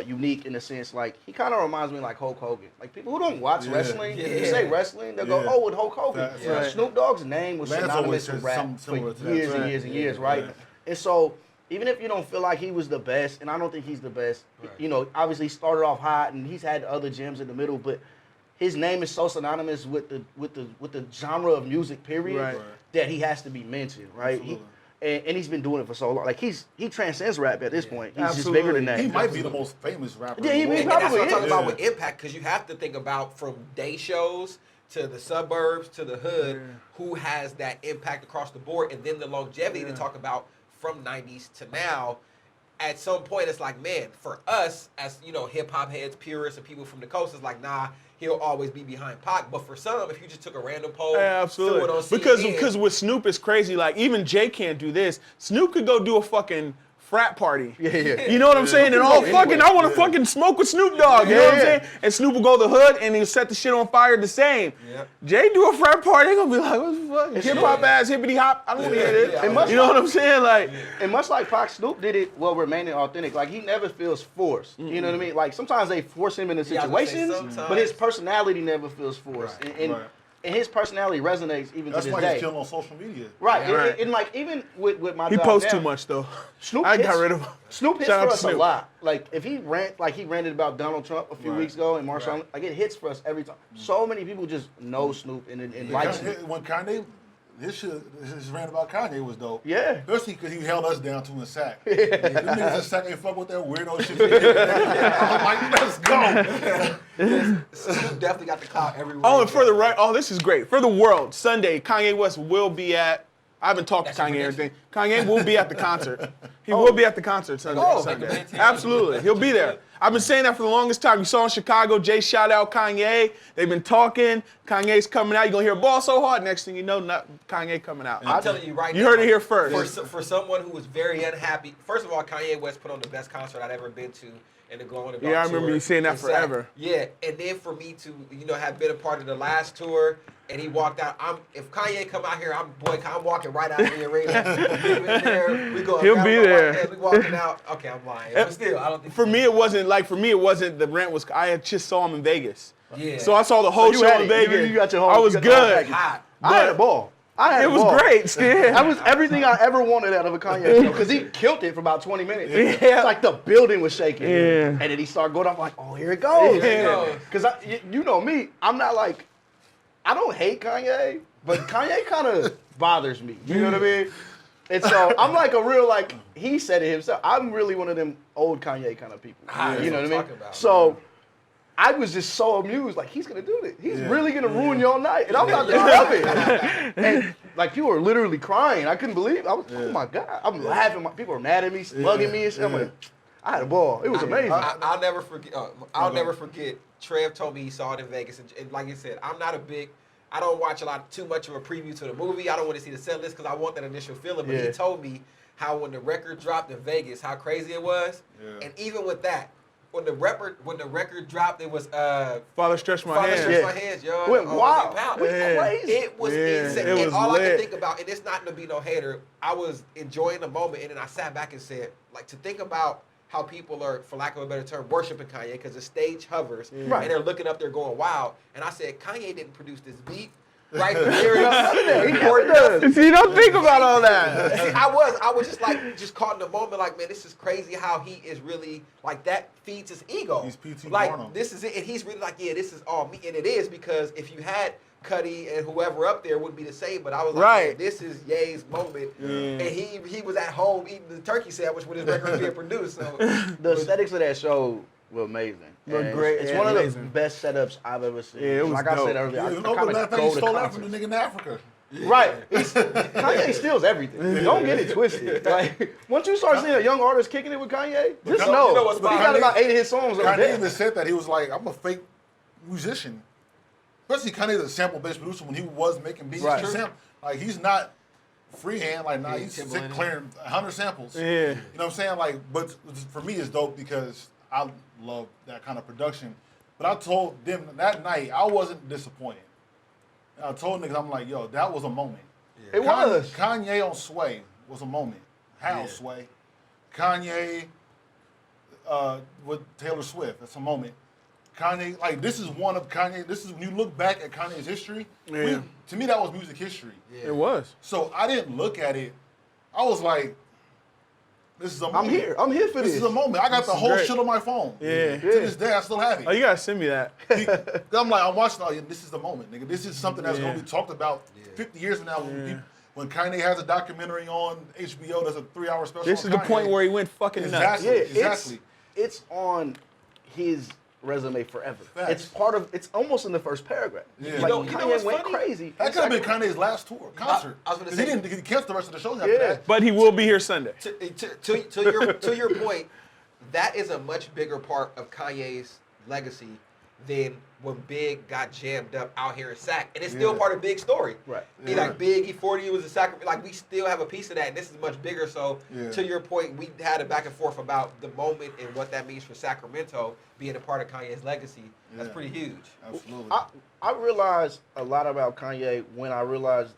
unique in the sense, like, he kind of reminds me of like Hulk Hogan. Like, people who don't watch wrestling, you say wrestling, they'll go, oh, with Hulk Hogan. Right. Snoop Dogg's name was Lance synonymous always with says rap something for similar to that, years too. and years and years, right? And so, even if you don't feel like he was the best, and I don't think he's the best, you know, obviously he started off hot and he's had other gems in the middle, but his name is so synonymous with the genre of music, period, that he has to be mentioned, right? And he's been doing it for so long. Like, he transcends rap at this point. He's just bigger than that. He might be the most famous rapper. Yeah, in the And world. that's what I'm is. talking about with impact, because you have to think about from day shows to the suburbs to the hood, who has that impact across the board, and then the longevity to talk about from 90s to now. At some point, it's like, man, for us as, you know, hip hop heads, purists, and people from the coast, it's like, nah, he'll always be behind Pac. But for some, if you just took a random poll, threw it on Absolutely. CNN, Because with Snoop, it's crazy. Like, even Jay can't do this. Snoop could go do a fucking frat party. You know what I'm saying? And all fucking, I want to fucking smoke with Snoop Dogg. You know what I'm saying? And Snoop will go to the hood and he'll set the shit on fire the same. Jay do a frat party, they gonna be like, what the fuck? Hip hop ass, hippity hop. I don't want to hear this. You know what I'm saying? Like, And much like Pac, Snoop did it while remaining authentic. Like, he never feels forced. You know what I mean? Like, sometimes they force him into Yeah, I was gonna say situations, sometimes. but his personality never feels forced. And and his personality resonates even That's to why this he's day. killing on social media. Right. Yeah, right. And like even with my He job posts now, too much though. Snoop I hits, got rid of him. Snoop hits Shout for out to us a Snoop. lot. Like if he ranted about Donald Trump a few Right. weeks ago and Marshawn, Right. like it hits for us every time. So many people just know Snoop and like Snoop. When Kanye, his rant about Kanye was dope. Yeah. Especially because he held us down to a sack. Them niggas in sack ain't fuck with that weirdo shit. I'm like, let's go. Snoop definitely got the clout everywhere. Oh, and for the right, this is great. For the world, Sunday, Kanye West will be at. I haven't talked That's to your Kanye or prediction? anything. Kanye will be at the concert. He will be at the concert Sunday. Oh, Sunday. make a Absolutely, he'll be there. I've been saying that for the longest time. You saw in Chicago, Jay shout out Kanye. They've been talking. Kanye's coming out. You're gonna hear ball so hard. Next thing you know, not Kanye coming out. I'm telling you right now. You heard it here first. For someone who was very unhappy, first of all, Kanye West put on the best concert I'd ever been to in the Glow in the Dark Yeah, I remember tour. you saying that In Sac. forever. Yeah, and then for me to have been a part of the last tour, and he walked out. If Kanye come out here, I'm walking right out of the arena. We go. He'll be there. We walking out. Okay, I'm lying, but still, I don't think. For me, it wasn't the rent was. I had just saw him in Vegas. Yeah. So I saw the whole you show had in it. You- Vegas. you got your whole- I you was got the whole good. package. hot. I had a ball. It was great. Yeah. That was everything I ever wanted out of a Kanye show because he killed it for about 20 minutes. Yeah. It's like the building was shaking. Yeah. And then he started going off like, oh, here it goes. Here it goes. Because you know me, I'm not like, I don't hate Kanye, but Kanye kind of bothers me. You know what I mean? And so I'm like a real, like, he said it himself. I'm really one of them old Kanye kind of people. Yeah, You know that's what I what I'm mean? talking about, So I was just so amused, like, he's going to do this. He's really going to ruin your night. And I'm not doing nothing. And, like, people were literally crying. I couldn't believe it. I was, oh, my God. I'm laughing. People were mad at me, slugging me and shit. I'm like, I had a ball. It was amazing. I'll never forget. I'll never forget. Trev told me he saw it in Vegas, and like you said, I don't watch too much of a preview to the movie. I don't want to see the set list because I want that initial feeling. But he Yeah. told me how when the record dropped in Vegas, how crazy it was. Yeah. And even with that, when the record dropped, it was Father stretched my Father hand. Stretch My Hands, yo. It went on wild. Big Pound. It went crazy. It was Yeah, insane. it And was all I lit. can think about, and it's not to be no hater, I was enjoying the moment, and then I sat back and said, like, to think about how people are, for lack of a better term, worshiping Kanye because the stage hovers, Right. and they're looking up there going, wow. And I said, Kanye didn't produce this beat. Right, the lyrics. He never does. See, you don't think about all that. See, I was just caught in the moment, like, man, this is crazy how he is really, like, that feeds his ego. He's P.T. Like, Barnum. this is it, and he's really like, yeah, this is all me, and it is, because if you had Cudi and whoever up there, it wouldn't be the same, but I was like, Right. man, this is Ye's moment, and he was at home eating the turkey sandwich when his record was being produced, so. The aesthetics of that show were amazing. Were And great, It's yeah, one of the amazing. best setups I've ever seen. Yeah, it was like I dope. said earlier, I You know, kind but of that thing go he to stole that from concerts. the nigga in Africa. Right. Kanye steals everything. Don't get it twisted. Like, once you start seeing a young artist kicking it with Kanye, just Kanye- know. you know what's he got Kanye- about 8 of his songs on Kanye there. even said that. He was like, I'm a fake musician. Especially Kanye's a sample-based producer when he was making beats. Right. Like, he's not freehand. Like, nah, Yeah, he's Timbaland. clearing 100 samples. Yeah. You know what I'm saying? Like, but for me, it's dope because I love that kind of production. But I told them that night, I wasn't disappointed. And I told niggas, I'm like, yo, that was a moment. It was. Kanye on Sway was a moment. How Yeah. Sway? Kanye with Taylor Swift, that's a moment. Kanye, like, this is one of Kanye, this is when you look back at Kanye's history, Yeah. to me that was music history. It was. So I didn't look at it, I was like, this is a moment. I'm here for This this. is a moment. I got the is whole great. shit on my phone. Yeah. To this day, I still have it. Oh, you gotta send me that. I'm like, I'm watching, oh, yeah, this is the moment, nigga. This is something that's Yeah. going to be talked about 50 years from now when Kanye has a documentary on HBO that's a 3-hour special. This on is the Kanye. point where he went fucking nuts. Exactly. Yeah, Exactly. it's on his resume forever. Facts. It's part of. It's almost in the first paragraph. Yeah. Like, You know Kanye what's went funny? crazy. That could have been Kanye's last tour, concert. I was gonna 'Cause say- he canceled the rest of the shows after Yeah. that. But he will be here Sunday. To your point, that is a much bigger part of Kanye's legacy than when Big got jammed up out here in Sac, and it's still Yeah. part of Big's story. Right. He like Big, he 40 was a sacrifice. Like, we still have a piece of that, and this is much bigger. So Yeah. to your point, we had a back and forth about the moment and what that means for Sacramento being a part of Kanye's legacy. That's Yeah. pretty huge. Absolutely. I realized a lot about Kanye when I realized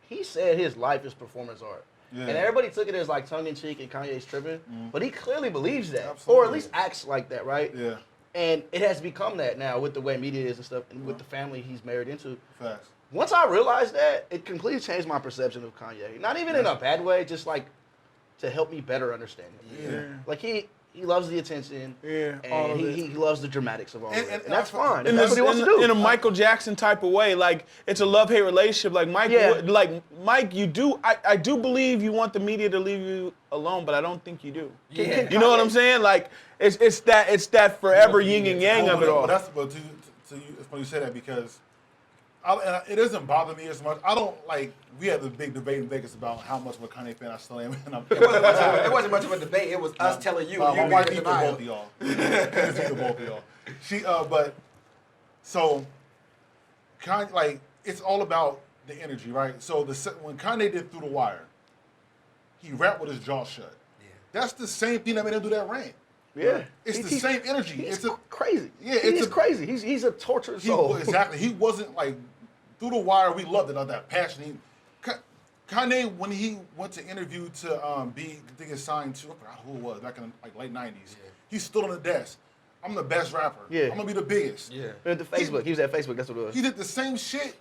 he said his life is performance art. Yeah. And everybody took it as like tongue in cheek and Kanye's tripping, but he clearly believes that, or Absolutely. at least acts like that, right? Yeah. And it has become that now with the way media is and stuff, and with the family he's married into. Facts. once I realized that, it completely changed my perception of Kanye. Not even in a bad way, just like to help me better understand him. Yeah. Like he loves the attention. Yeah, all And of it. he loves the dramatics of all of it. And And that's fine. In, That's what he wants to do. in a Michael Jackson type of way, like it's a love-hate relationship. Like Mike, Yeah. Mike, you do. I do believe you want the media to leave you alone, but I don't think you do. Yeah. You know what I'm saying? Like it's that forever yin and yang of it all. But to you, it's funny you say that because it doesn't bother me as much. I don't like. We had the big debate in Vegas about how much of a Kanye fan I still am. And It wasn't much of a debate. It was us telling you. my You wife being in equal denial. both of y'all. It's equal both of y'all. She, but so, Kanye, like it's all about the energy, right? So when Kanye did Through the Wire, he rapped with his jaw shut. Yeah. That's the same thing that made him do that rant. Yeah. It's the same energy. He's It's crazy. Yeah, He's crazy. He's a tortured soul. Exactly. He wasn't like Through the Wire. We loved it, that passion. Kanye, when he went to interview to get signed to, I forgot who it was, back in like late '90s. Yeah. He stood on the desk. I'm the best rapper. Yeah. I'm gonna be the biggest. Yeah. At the Facebook. He was at Facebook. That's what it was. He did the same shit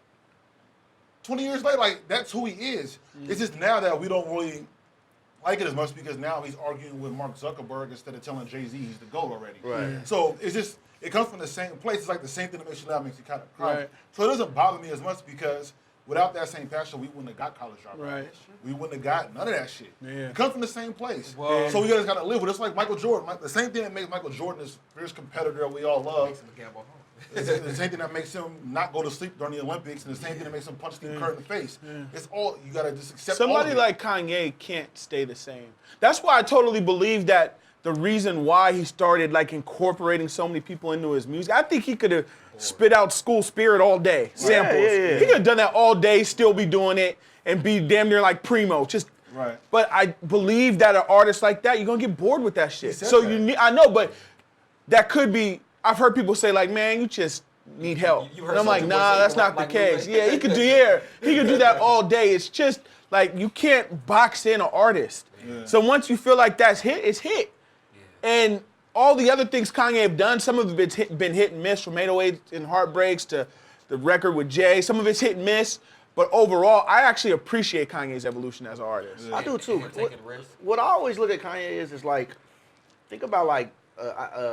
20 years later. Like that's who he is. It's just now that we don't really like it as much because now he's arguing with Mark Zuckerberg instead of telling Jay-Z he's the GOAT already. Right. So it's just it comes from the same place. It's like the same thing that makes you laugh makes you kind of cry. Right. So it doesn't bother me as much because without that same passion, we wouldn't have got College Dropout. Right. We wouldn't have got none of that shit. Yeah. It comes from the same place. Well- So we just gotta live with it. It's like Michael Jordan. The same thing that makes Michael Jordan this fierce competitor we all love. Makes him a gamble home. It's the same thing that makes him not go to sleep during the Olympics, and the same thing that makes him punch Steve Kerr in the face. It's all you gotta just accept. all Somebody of it. like Kanye can't stay the same. That's why I totally believe that the reason why he started like incorporating so many people into his music, I think he could have spit out School Spirit all day, samples. yeah. He could have done that all day, still be doing it, and be damn near like Primo. Just Right. But I believe that an artist like that, you're gonna get bored with that shit. said So that. you need, I know, but that could be. I've heard people say like, man, you just need help. You heard And I'm like, Soulja Boy nah, say that's rap not the like case. Blu3. Yeah, he could do that all day. It's just like you can't box in an artist. Yeah. So once you feel like that's hit, it's hit. And all the other things Kanye have done, some of it's been hit and miss, from 808s and Heartbreaks to the record with Jay. Some of it's hit and miss. But overall, I actually appreciate Kanye's evolution as an artist. I do too. We're taking risks. What I always look at Kanye is like, think about like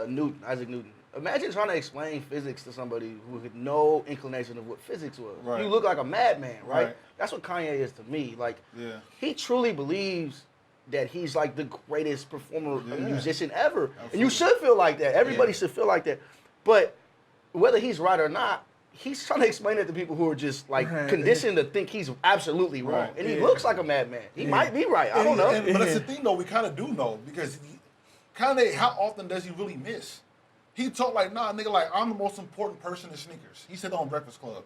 Newton, Isaac Newton. Imagine trying to explain physics to somebody who had no inclination of what physics was. Right. You look like a madman, right? Right. That's what Kanye is to me. Like, Yeah. he truly believes that he's like the greatest performer Yeah. and musician ever. And Absolutely. you should feel like that. Everybody Yeah. should feel like that. But whether he's right or not, he's trying to explain it to people who are just like Right. conditioned to think he's absolutely wrong. Right. And he Yeah. looks like a madman. He might be right. I don't know. But that's the thing, though. We kind of do know because Kanye, how often does he really miss? He talked like, nah, nigga, like I'm the most important person in sneakers. He said on Breakfast Club,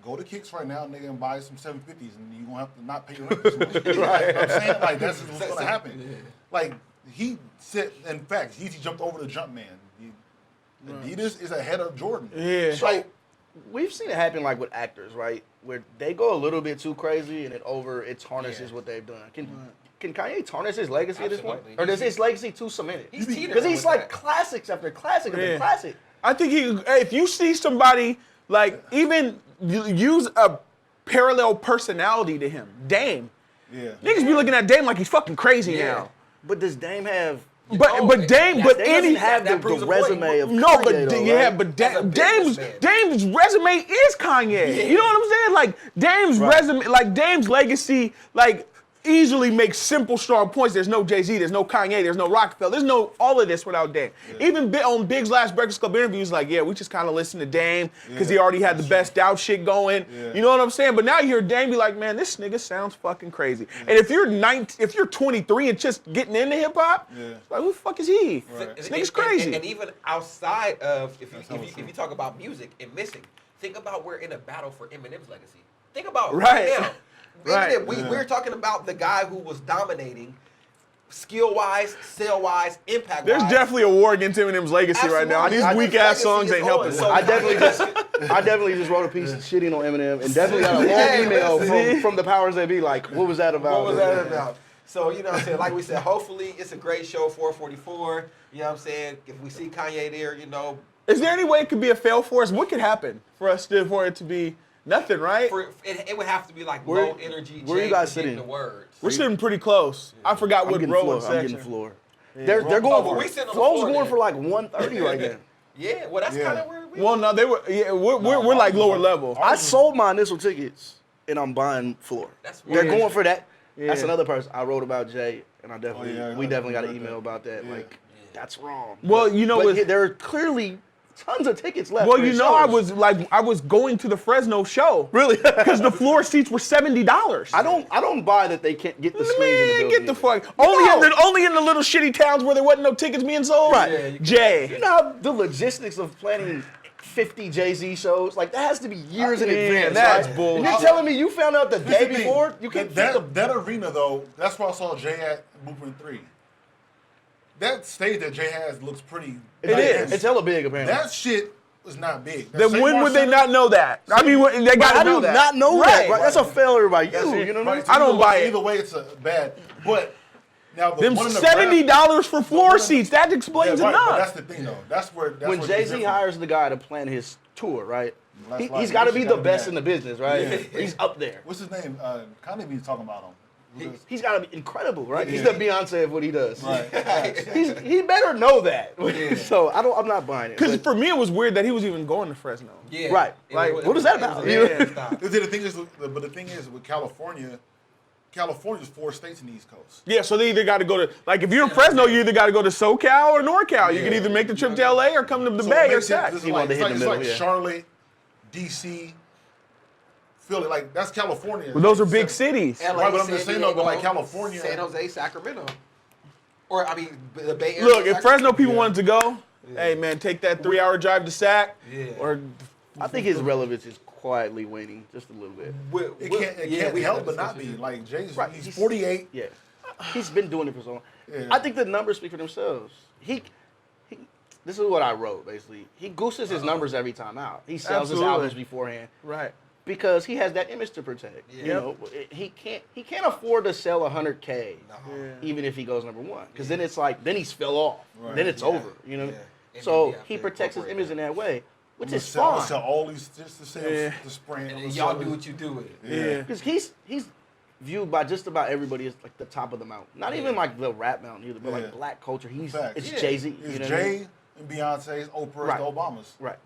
go to Kicks right now, nigga, and buy some 750s, and you gonna have to not pay your rent this month. Right? You know what I'm saying? Like that's what's gonna happen. Yeah. Like he said, in fact, he jumped over the Jumpman. Adidas is ahead of Jordan. Yeah. So we've seen it happen like with actors, right? Where they go a little bit too crazy and it tarnishes Yeah. what they've done. Can Kanye tarnish his legacy at this point? Absolutely. Or does his legacy too cemented? He's teetering Because he's with like that. classics after classic after Yeah. classic. I think if you see somebody like even use a parallel personality to him, Dame. Yeah. Niggas be looking at Dame like he's fucking crazy Yeah. now. But does Dame have? But Dame, Dame but doesn't any have that the proves a resume of point. no, Kanye, but though, yeah, right? but As a businessman. Dame's resume is Kanye. You know what I'm saying? Like Dame's resume, like Dame's legacy, like easily makes simple, strong points. There's no Jay-Z, there's no Kanye, there's no Rockefeller, there's no all of this without Dame. Even on Big's last Breakfast Club interviews, like, yeah, we just kind of listened to Dame because he already had the best out shit going. Yeah. You know what I'm saying? But now you hear Dame be like, man, this nigga sounds fucking crazy. And if you're 23 and just getting into hip hop, like, who the fuck is he? Right. This nigga's crazy. And even outside of, if how it's you talk about music and missing, think about we're in a battle for Eminem's legacy. Think about Right. right now. Right. Eminem, we're talking about the guy who was dominating skill-wise, sale-wise, impact-wise. There's definitely a war against Eminem's legacy right now. Absolutely. These I weak think ass legacy songs is ain't on. helping. So- I definitely just wrote a piece shitting on Eminem and definitely got a long Hey, email listen. from the powers that be like, what was that about? What was that about? So, you know what I'm saying? Like we said, hopefully it's a great show, 444. You know what I'm saying? If we see Kanye there, you know. Is there any way it could be a fail for us? What could happen for it to be Nothing, right? It would have to be like Where- low energy. where you Jay guys to get sitting? The words. We're sitting pretty close. I forgot I'm what getting row floor. and I'm section. getting floor. They're going Oh, for but we sitting on the Flo's floor going then. for like 130 right now. Yeah, well, that's Yeah. kind of where we. Well, no, they were. Yeah, we're like lower level. I sold my initial tickets and I'm buying floor. That's They're weird. going for that. That's Yeah. another person I wrote about Jay, and I definitely yeah, we I definitely got an read email that. about that. Yeah. Like that's wrong. Well, you know, but it's- there are clearly tons of tickets left. Well, for you his know, shows. I was going to the Fresno show really because the floor seats were $70. I don't buy that they can't get the screens in the Man, building. get the either. fuck. No. Only in the little shitty towns where there wasn't no tickets being sold. Right. Yeah, you can- Jay. You know how the logistics of planning 50 Jay-Z shows, like that has to be years in Yeah, advance. that's right? bullshit. And you're telling me you found out the Here's day the thing. before? You can't fit the that arena though. That's where I saw Jay at Blueprint 3. That stage that Jay has looks pretty. It It is. is. It's hella big apparently. That shit was not big. That Then St. when Mark would they Center- not know that? I mean, they got I to know do that. not know that. Right. Right? That's a failure by you. That's it. You know what I mean? Right. I don't Either buy way- it. Either way, it's a bad. But now the Them one in the $70 for floor one in- seats. That Yeah, explains right, but enough. that's the thing though. That's where When where Jay-Z it's different. hires the guy to plan his tour, right? That's He's like- got to he be gotta the be best that- in the business, right? Yeah. He's up there. What's his name? Kanye be talking about him. He's got to be incredible, right? He's Yeah. the Beyonce of what he does. Right. He better know that. So I'm not buying it. Because but- for me, it was weird that he was even going to Fresno. Yeah. Right. Like, what is that about? Yeah. The thing is, but the thing is with California's 4 states in the East Coast. Yeah, so they either got to go to, like, if you're in Fresno, you either got to go to SoCal or NorCal. You can Yeah. either make the trip to LA or come to the So Bay it or makes sense. Sac. It's He like, wanted to hit it's the like middle, yeah. Charlotte, DC, Philly. Like that's California. Well, those are big Seven- cities. LA, Right, but I'm just San saying though, but like Diego, California. San Jose, Sacramento, or I mean the Bay Area. Look, if Sacramento. Fresno people Yeah. wanted to go, hey, man, take that 3-hour drive to Sac. Yeah. Or I think his relevance is quietly waning just a little bit. It can't we help had but that not be. discussion. Like Jay's, Right, he's he's- 48. Yeah. He's been doing it for so long. Yeah. I think the numbers speak for themselves. He this is what I wrote basically. He gooses his numbers every time out. He sells Absolutely. his albums beforehand right. because he has that image to protect. Yeah. You know, he can't afford to sell 100K No. Yeah. even if he goes number 1 because then it's like then he's fell off. Right. Then it's Yeah. over, you know. Yeah. And So then we have he to protects his incorporate image in that way, which I'm is gonna fine. sell all these just to sell Yeah. the spraying. And then y'all do what you do with it. Yeah. Because he's viewed by just about everybody as like the top of the mountain. Not even like the rap mountain either, but Yeah. like black culture. Facts. It's Yeah. Jay-Z. It's You know what I mean? Jay and Beyonce's, Oprah's, Right. the Obamas. Right.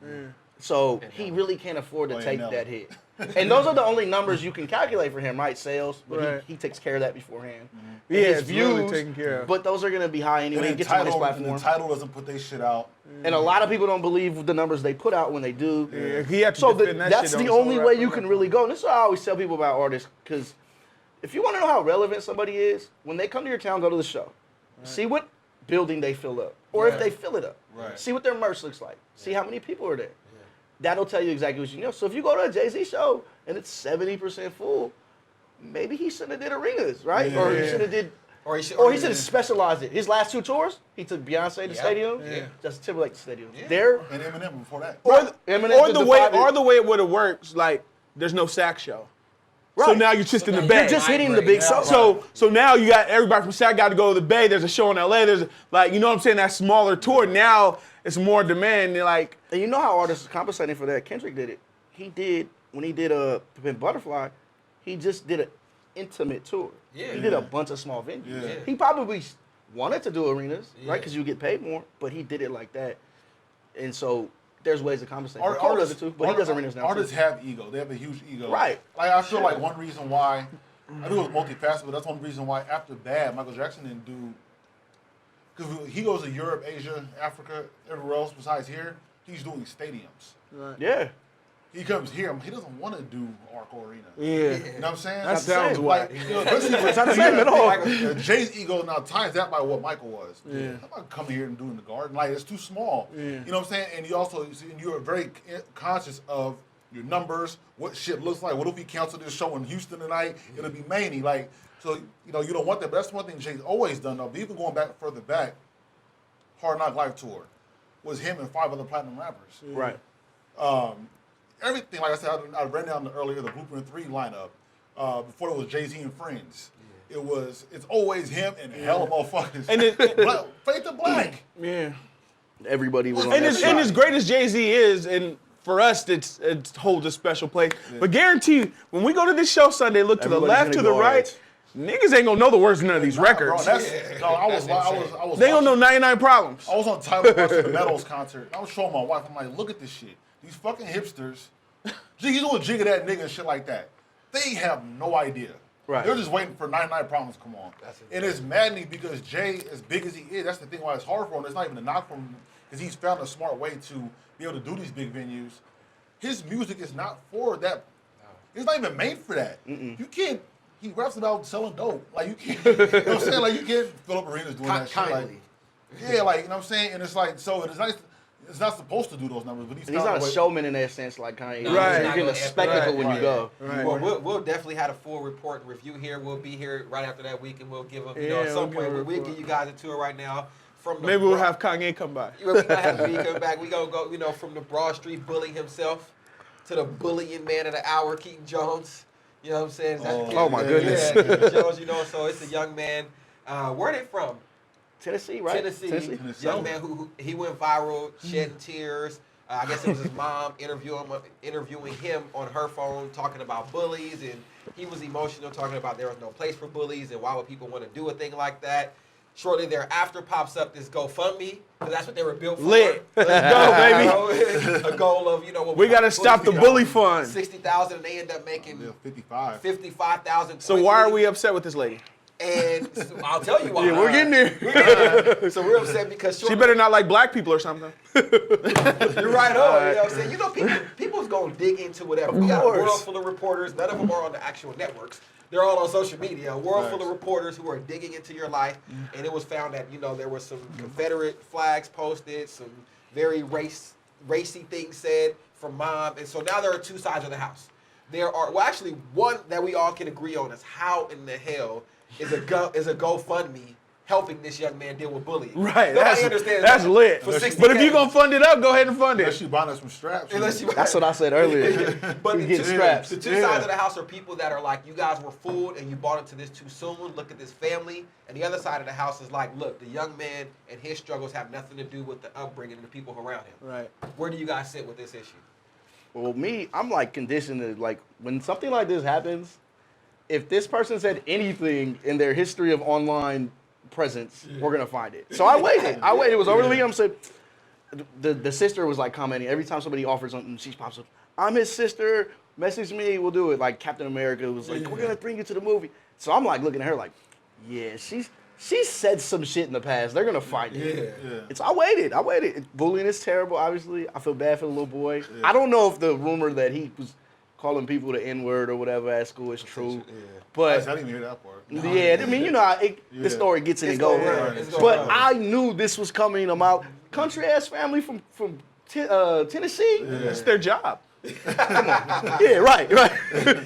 So And he Nelly. really can't afford to Oh, yeah, take Nelly. that hit. And those are the only numbers you can calculate for him, right? Sales, but Right. he takes care of that beforehand. Yeah, And his it's really views, taken care of. but those are going to be high anyway. He And gets on his platform. the title doesn't put their shit out. And a lot of people don't believe the numbers they put out when they do. Yeah, he had to So defend that that's shit on the his only own way rap you for can that. really go. And this is what I always tell people about artists, because if you want to know how relevant somebody is, when they come to your town, go to the show. See what building they fill up, or if Right. they fill it up. Right. See what their merch looks like. See how many people are there. That'll tell you exactly what you know. So if you go to a Jay-Z show and it's 70% full, maybe he shouldn't have did arenas, right? Yeah. Or he Yeah. should have did. Or he should. Or he should have specialized it. His last 2 tours, he took Beyonce to Yeah. stadium, Yeah. Justin Timberlake to stadium. Yeah. There, And Eminem before that. Or, Eminem or did the the way, 5 or the way it would have worked, like there's no sack show. So Right. now you're just in the now Bay. you're just hitting the big Yeah, show. So now you got everybody from Sac got to go to the Bay. There's a show in LA. There's like, you know what I'm saying? That smaller tour. Now it's more demand. They're like, And you know how artists are compensating for that? Kendrick did it. He did, when he did Pimp Butterfly, he just did an intimate tour. Yeah. He did a bunch of small venues. Yeah. He probably wanted to do arenas, right? Yeah. Because you get paid more, but he did it like that. And so there's ways to compensate. Art- Cole does artists- it too, but he does arenas now Artists too. have ego. They have a huge ego. Right. Like I feel like one reason why I knew it was multifaceted, but that's one reason why after Bad, Michael Jackson didn't do, because he goes to Europe, Asia, Africa, everywhere else besides here. He's doing stadiums. Yeah. He comes here. He doesn't want to do Arc Arena. yeah. You know what I'm saying? That sounds like, whack. especially with It's not the same at all. Jay's ego now times that by what Michael was. Yeah. I'm not coming here and doing the Garden. Like it's too small. Yeah. You know what I'm saying? And you also and you're very conscious of your numbers, what shit looks like. What if we cancel this show in Houston tonight? It'll be Manny. Like so, you know, you don't want that. But that's one thing Jay's always done though. But even going back further back, Hard Knock Life tour was him and 5 other platinum rappers. Right. Everything, like I said, I ran down earlier the Blueprint 3 lineup. Before it was Jay-Z and Friends. It's always him and hella motherfuckers. And it- Faith to Black. Yeah. Everybody was on And that as, shit. and as great as Jay-Z is, and for us, it holds a special place. But guarantee, when we go to this show Sunday, look to the Everybody's left, to gonna the go right, niggas ain't gonna know the words of none of these records. Bro, I was They don't know 99 Problems. I was on Tyler watching the Meadows concert. I was showing my wife. I'm like, look at this shit. These fucking hipsters. He's doing jig of that nigga and shit like that. They have no idea. Right. They're just waiting for 99 Problems to come on. And it's maddening because Jay, as big as he is, that's the thing why it's hard for him. It's not even a knock for him because he's found a smart way to be able to do these big venues. His music is not for that. No. It's not even made for that. You can't. He raps about selling dope. Like you can't. You know what I'm saying? Like you can't fill up arenas doing that shit. Like, yeah, like you know what I'm saying. And it's like so. It's nice. It's not supposed to do those numbers, but he's not a showman in that sense, like Kanye. Right. You're getting a spectacle when you go. Right. Well, we'll definitely have a full report and review here. We'll be here right after that week, and we'll give them, at some point, we'll give you guys a tour right now. Maybe we'll have Kanye come by. We're gonna have Kanye come back. We gonna go, from the Broad Street bully himself to the bullying man of the hour, Keaton Jones. You know what I'm saying? Oh my goodness. Yeah, Keaton Jones. So it's a young man. Where they from? Tennessee, right? Tennessee. Young man who he went viral, shedding tears. I guess it was his mom interviewing him on her phone, talking about bullies, and he was emotional, talking about there was no place for bullies, and why would people want to do a thing like that. Shortly thereafter pops up this GoFundMe, because that's what they were built for. Lit. Let's go, baby. A goal of, what we got to stop the bully fund. 60,000, and they end up making 55,000. So why are we upset with this lady? And I'll tell you why. Yeah, we're getting there. So we're upset because she better not like black people or something. You're right on. You know what I'm saying? People's going to dig into whatever. We got a world full of reporters. None of them are on the actual networks. They're all on social media. A world full of reporters who are digging into your life. And it was found that, there were some Confederate flags posted, some very racy things said from mom. And so now there are two sides of the house. There are, actually, one that we all can agree on is how in the hell is a GoFundMe helping this young man deal with bullying. Right. Nobody understands that's lit. But if you're going to fund it up, go ahead and fund it. Unless you buying us some straps. That's what I said earlier. But you get straps. The two sides of the house are people that are like, you guys were fooled and you bought into this too soon. Look at this family. And the other side of the house is like, look, the young man and his struggles have nothing to do with the upbringing and the people around him. Right. Where do you guys sit with this issue? Well, I'm like conditioned to, like, when something like this happens, if this person said anything in their history of online presence, we're gonna find it. So I waited. It was over the weekend. Said the sister was like commenting every time somebody offers something. She pops up. I'm his sister. Message me. We'll do it. Like Captain America was like, we're gonna bring you to the movie. So I'm like looking at her like, yeah, she said some shit in the past. They're gonna find it. Yeah. I waited. Bullying is terrible. Obviously, I feel bad for the little boy. Yeah. I don't know if the rumor that he was calling people the N-word or whatever at school is true. Yeah. But I didn't hear that part. No, I mean, how the story gets in and goes. But I knew this was coming. I'm out. Country-ass family from Tennessee. Yeah. It's their job. Come on. Yeah, right.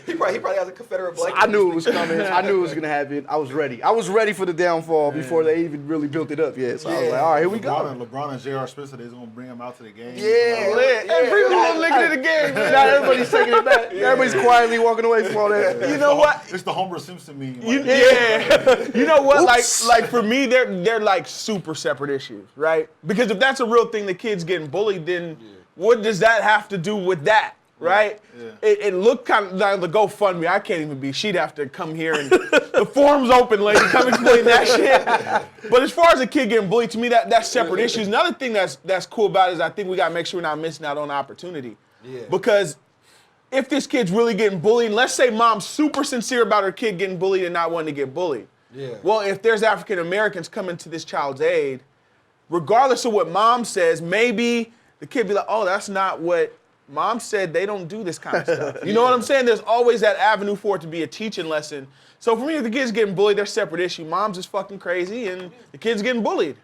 He probably has a Confederate blanket. I knew it was coming. I knew it was going to happen. I was ready. I was ready for the downfall before they even really built it up yet. So I was like, all right, here we go. LeBron and J.R. Spencer, they're going to bring him out to the game. Yeah. Hey, bring him little nigga to the game. Now everybody's taking it back. Everybody's quietly walking away from all that. You know what? It's the Homer Simpson meme. You know what? Like for me, they're like super separate issues, right? Because if that's a real thing, the kid's getting bullied, then what does that have to do with that, right? Yeah. It looked kind of like the GoFundMe. I can't even be. She'd have to come here and the forum's open, lady. Come explain that shit. But as far as a kid getting bullied, to me, that's separate issues. Another thing that's cool about it is I think we got to make sure we're not missing out on opportunity. Yeah. Because if this kid's really getting bullied, let's say mom's super sincere about her kid getting bullied and not wanting to get bullied. Yeah. Well, if there's African Americans coming to this child's aid, regardless of what mom says, maybe the kid be like, oh, that's not what mom said. They don't do this kind of stuff. You know what I'm saying? There's always that avenue for it to be a teaching lesson. So for me, if the kid's getting bullied, they're separate issue. Mom's is fucking crazy, and the kid's getting bullied.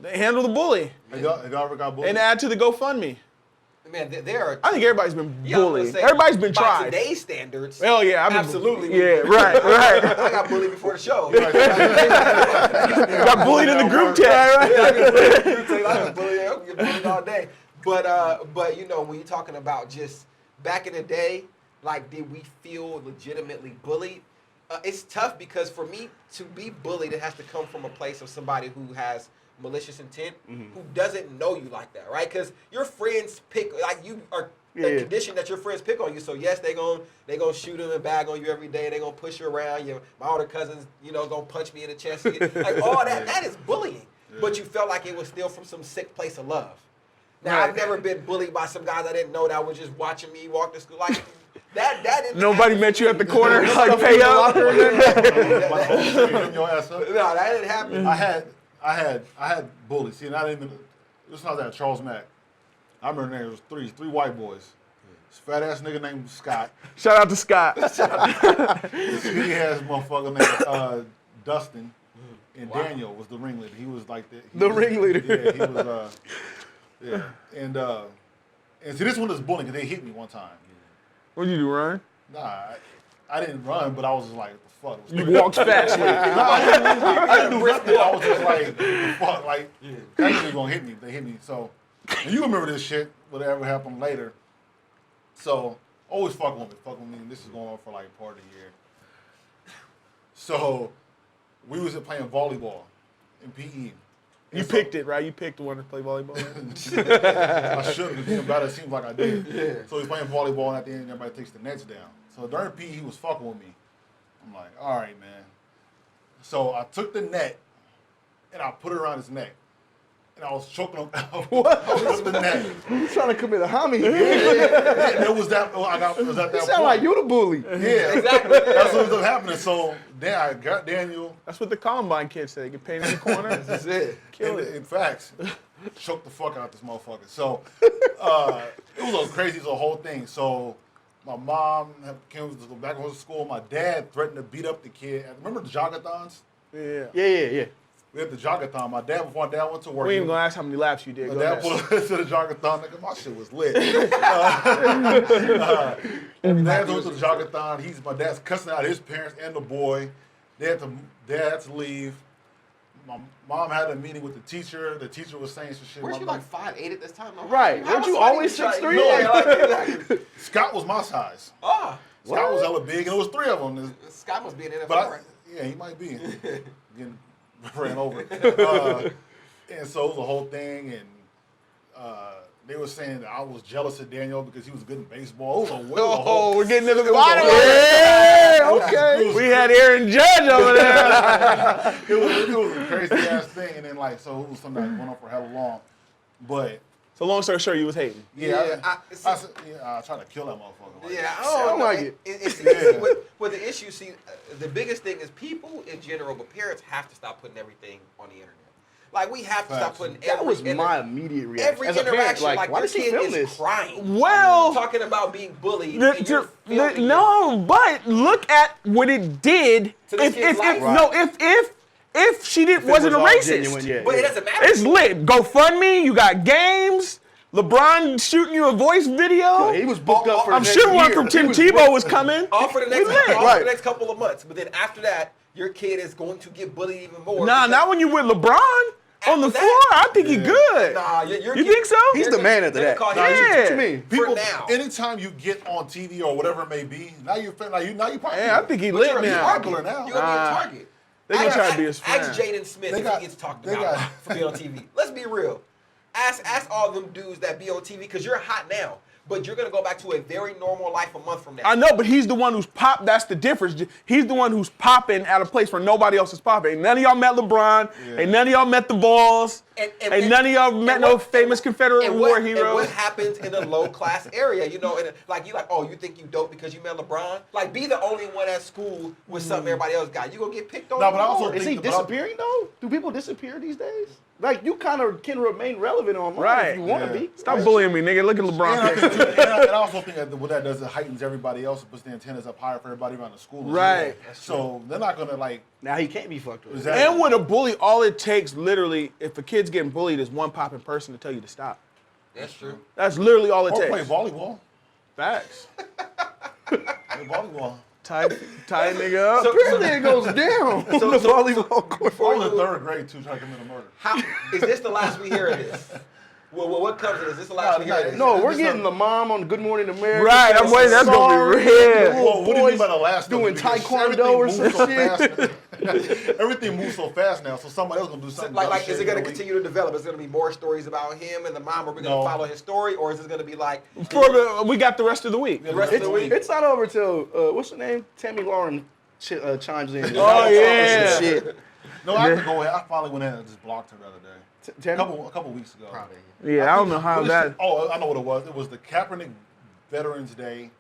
They handle the bully. Have y'all ever got bullied? And add to the GoFundMe. Man, there are. I think everybody's been bullied. Everybody's been tried. By today's standards. Hell yeah, absolutely. Yeah, right. I got bullied before the show. Got bullied in the group chat, right? I got bullied all day. But when you're talking about just back in the day, like, did we feel legitimately bullied? It's tough because for me to be bullied, it has to come from a place of somebody who has malicious intent, who doesn't know you like that, right? Because your friends pick, like, you are the condition that your friends pick on you. So yes, they gonna shoot them and bag on you every day. They gonna push you around. My older cousins, gonna punch me in the chest. Like all that. That is bullying. Yeah. But you felt like it was still from some sick place of love. Now I've never been bullied by some guys I didn't know that was just watching me walk to school. Like that didn't. Nobody met you at the corner like pay up. No, that didn't happen. I had bullies. See, and I didn't even. This was at Charles Mack. I remember there was three white boys. This fat ass nigga named Scott. Shout out to Scott. This skinny ass motherfucker named Dustin. And Daniel was the ringleader. He was like the ringleader. Yeah, he was. Yeah, and see, this one was bullying because they hit me one time. What did you do, run? Nah, I didn't run, but I was just like, what the fuck? You walked fast. I didn't do nothing. I was just like, what the fuck? Like, they ain't gonna hit me. They hit me. So, and you remember this shit, whatever happened later. So, always fuck with me. And this is going on for like part of the year. So, we was playing volleyball in PE. You picked it, right? You picked the one to play volleyball. I should have, but it seems like I did. Yeah. So he's playing volleyball, and at the end, everybody takes the nets down. So during PE, he was fucking with me. I'm like, all right, man. So I took the net, and I put it around his neck. And I was choking him out with the net. You trying to commit a homie? Yeah. It was that. Was at that you sound like you the bully. Yeah, exactly. That's what was happening. So then I got Daniel. That's what the Columbine kids say. Get painted in the corner. That's it. Kill it. In fact, choked the fuck out this motherfucker. So it was crazy. It was a whole thing. So my mom came back home to school. My dad threatened to beat up the kid. Remember the jogathons? Yeah. We had the jogathon. Before my dad went to work. We ain't gonna ask how many laps you did. My dad put us to the jogathon. Nigga, my shit was lit. Dad went to the jogathon. My dad's cussing out his parents and the boy. Dad had to leave. My mom had a meeting with the teacher. The teacher was saying some shit. Weren't you like 5'8" at this time? Right. Weren't you always 6'3"? No, Scott was my size. Ah. Scott was hella big, and it was three of them. Scott must be an NFL, right? Yeah, he might be. Getting ran over. And so it was a whole thing, and they were saying that I was jealous of Daniel because he was good in baseball. It was we're getting into the bottom. Yeah, okay. We had Aaron Judge over there. it was a crazy ass thing, and then so it was something that went on for hella long. But so long story short, you was hating. I tried to kill that motherfucker. Yeah, I don't like it. It's with the issue, the biggest thing is people in general, but parents have to stop putting everything on the internet. Like, we have to stop putting that was my immediate reaction. Every interaction, like your kid is crying. Well, talking about being bullied. No, but look at what it did. If she wasn't a racist. Genuine, but it doesn't matter. It's lit. GoFundMe, you got games. LeBron shooting you a voice video. He was booked up for I'm sure one from Tim Tebow was coming. All for the next couple of months. But then after that, your kid is going to get bullied even more. Nah, not when you with LeBron. On the floor, I think he good. Nah, you think so? He's the man after that. Yeah. What you mean? People, anytime you get on TV or whatever it may be, now you're popular. Yeah, I think he lit now. You're popular now. You're gonna be a target. They gonna try to be his friend. Ask Jaden Smith if he gets talked about for being on TV. Let's be real. Ask all them dudes that be on TV because you're hot now. But you're going to go back to a very normal life a month from now. I know, but he's the one who's popped. That's the difference. He's the one who's popping at a place where nobody else is popping. Ain't none of y'all met LeBron. Yeah. Ain't none of y'all met the Vols. And none of y'all met no famous Confederate War heroes. And what happens in a low-class area? You you think you dope because you met LeBron? Like, be the only one at school with something everybody else got. You going to get picked on? No, but I also is he disappearing, though? Do people disappear these days? Like, you kind of can remain relevant online if you want to be. Stop bullying me, nigga. Look at LeBron. And I also think that what that does, it heightens everybody else. It puts the antennas up higher for everybody around the school. Right. So they're not going to, Now he can't be fucked with. Exactly. And with a bully, all it takes, literally, if a kid's getting bullied, is one popping person to tell you to stop. That's true. That's literally all it takes. Or play volleyball. Facts. Play volleyball. Tie nigga up. Apparently it goes down on the volleyball court. I was in third grade, too, trying to commit a murder. How is this the last we hear of this? Well, what comes of this? Is this the last we hear of this? No, we're getting the mom on Good Morning America. Right, I'm waiting. That's going to be real. Well, what do you mean by the last doing taekwondo or some shit? everything moves so fast now. So somebody else gonna do something. Like is it going to continue to develop? Is it going to be more stories about him and the mom? Are we going to follow his story, or is it going to be like we got the rest of the week. the rest of the week? It's not over till what's her name? Tammy Lauren chimes in. Oh, yeah. Some shit. No, I have to go ahead. I finally went in and just blocked her the other day. Tammy? A couple weeks ago. Probably. Yeah, I don't know how that. Oh, I know what it was. It was the Kaepernick Veterans Day. And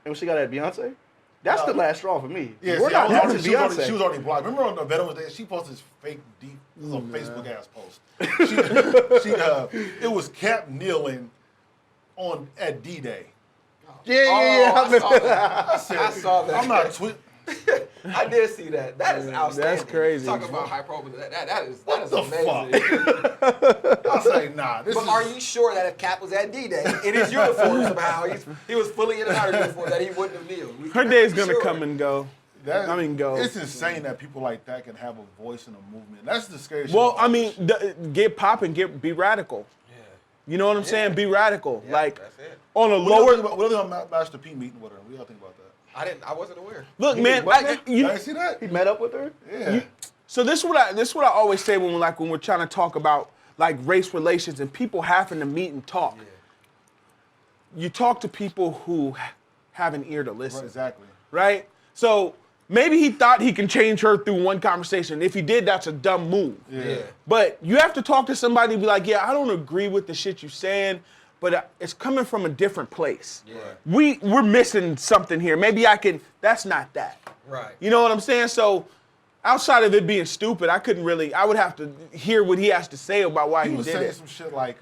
when she got at Beyonce? That's the last straw for me. Yeah, We're see, not watching she Beyonce. was already blocked. Remember on the Veterans Day, she posted this fake deep, Facebook ass post. It was Cap kneeling at D-Day. Yeah. I saw that. I'm not tweeting. I did see that. That is outstanding. That's crazy. Talk about hyperbole. That is the amazing. I say, nah. But are you sure that if Cap was at D-Day in his uniform somehow, he was fully in and out of uniform, that he wouldn't have kneeled? Her day is gonna come and go. Go. It's insane that people like that can have a voice in a movement. That's the scary shit. Well, I mean, get popping, be radical. Yeah. You know what I'm saying? Be radical. Yeah, like that's it. on a what lower. do you think about Master P meeting with her? What do y'all think about that? I wasn't aware. Look, man. You guys see that? He met up with her? Yeah. So this is what I always say when we're trying to talk about like race relations and people having to meet and talk. Yeah. You talk to people who have an ear to listen. Right, exactly. Right? So maybe he thought he can change her through one conversation. If he did, that's a dumb move. Yeah. But you have to talk to somebody and be like, yeah, I don't agree with the shit you're saying, but it's coming from a different place. Yeah. We're missing something here. Maybe that's not that. Right. You know what I'm saying? So outside of it being stupid, I would have to hear what he has to say about why he was did saying it. some shit like,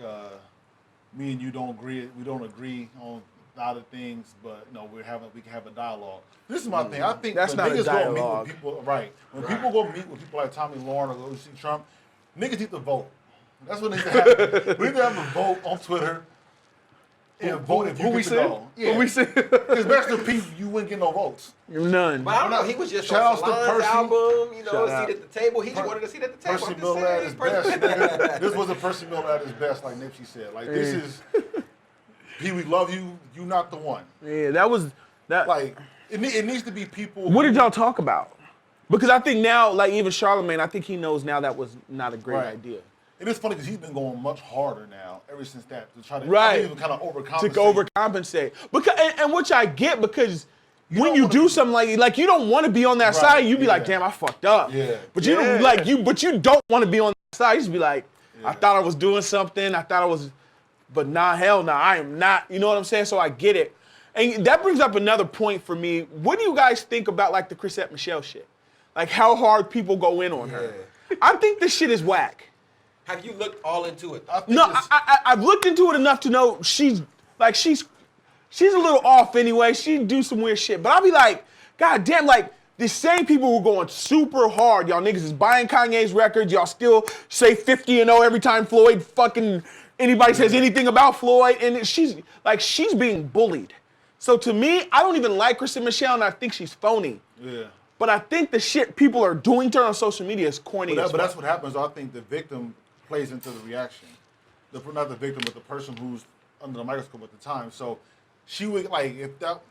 me and you don't agree. We don't agree on a lot of things, but we can have a dialogue. This is my thing. I think That's when not a niggas go meet dialogue. with people, right? When people go meet with people like Tommy Lauren or go see Trump, niggas need to vote. That's what needs to happen. We need to have a vote on Twitter. And vote if you get to go. Yeah. Who we see? Because Master P, you wouldn't get no votes. None. But I don't know. He was just Shout on outs to Salon's Percy. album, Shout out. seat at the table. He just wanted a seat at the table. Percy I'm just Miller at saying. his best. Nigga. This was a Percy Miller at his best, like Nipsey said. Like, this is, P, we love you. You not the one. Yeah, that was that. Like, it needs to be people. What did y'all talk about? Because I think now, like even Charlamagne, I think he knows now that was not a great idea. And it's funny because he's been going much harder now ever since that to try to even kind of overcompensate. To overcompensate. Because and which I get because when you don't do wanna something like you don't want to be on that side, you be like, damn, I fucked up. Yeah. But you don't but you don't want to be on that side. You just be like, I thought I was doing something. I thought I was, but nah, hell nah, I am not. You know what I'm saying? So I get it. And that brings up another point for me. What do you guys think about like the Chrisette Michele shit? Like how hard people go in on her. I think this shit is whack. Have you looked all into it? No, I've looked into it enough to know she's a little off anyway. She do some weird shit. But I'll be like, God damn, like the same people were going super hard. Y'all niggas is buying Kanye's records. Y'all still say 50-0 every time Floyd fucking anybody says anything about Floyd. And she's being bullied. So to me, I don't even like Chrisette Michele and I think she's phony. Yeah. But I think the shit people are doing to her on social media is corny as But fuck. that's what happens. I think the victim plays into the reaction. Not the victim, but the person who's under the microscope at the time. So she would, like, if that,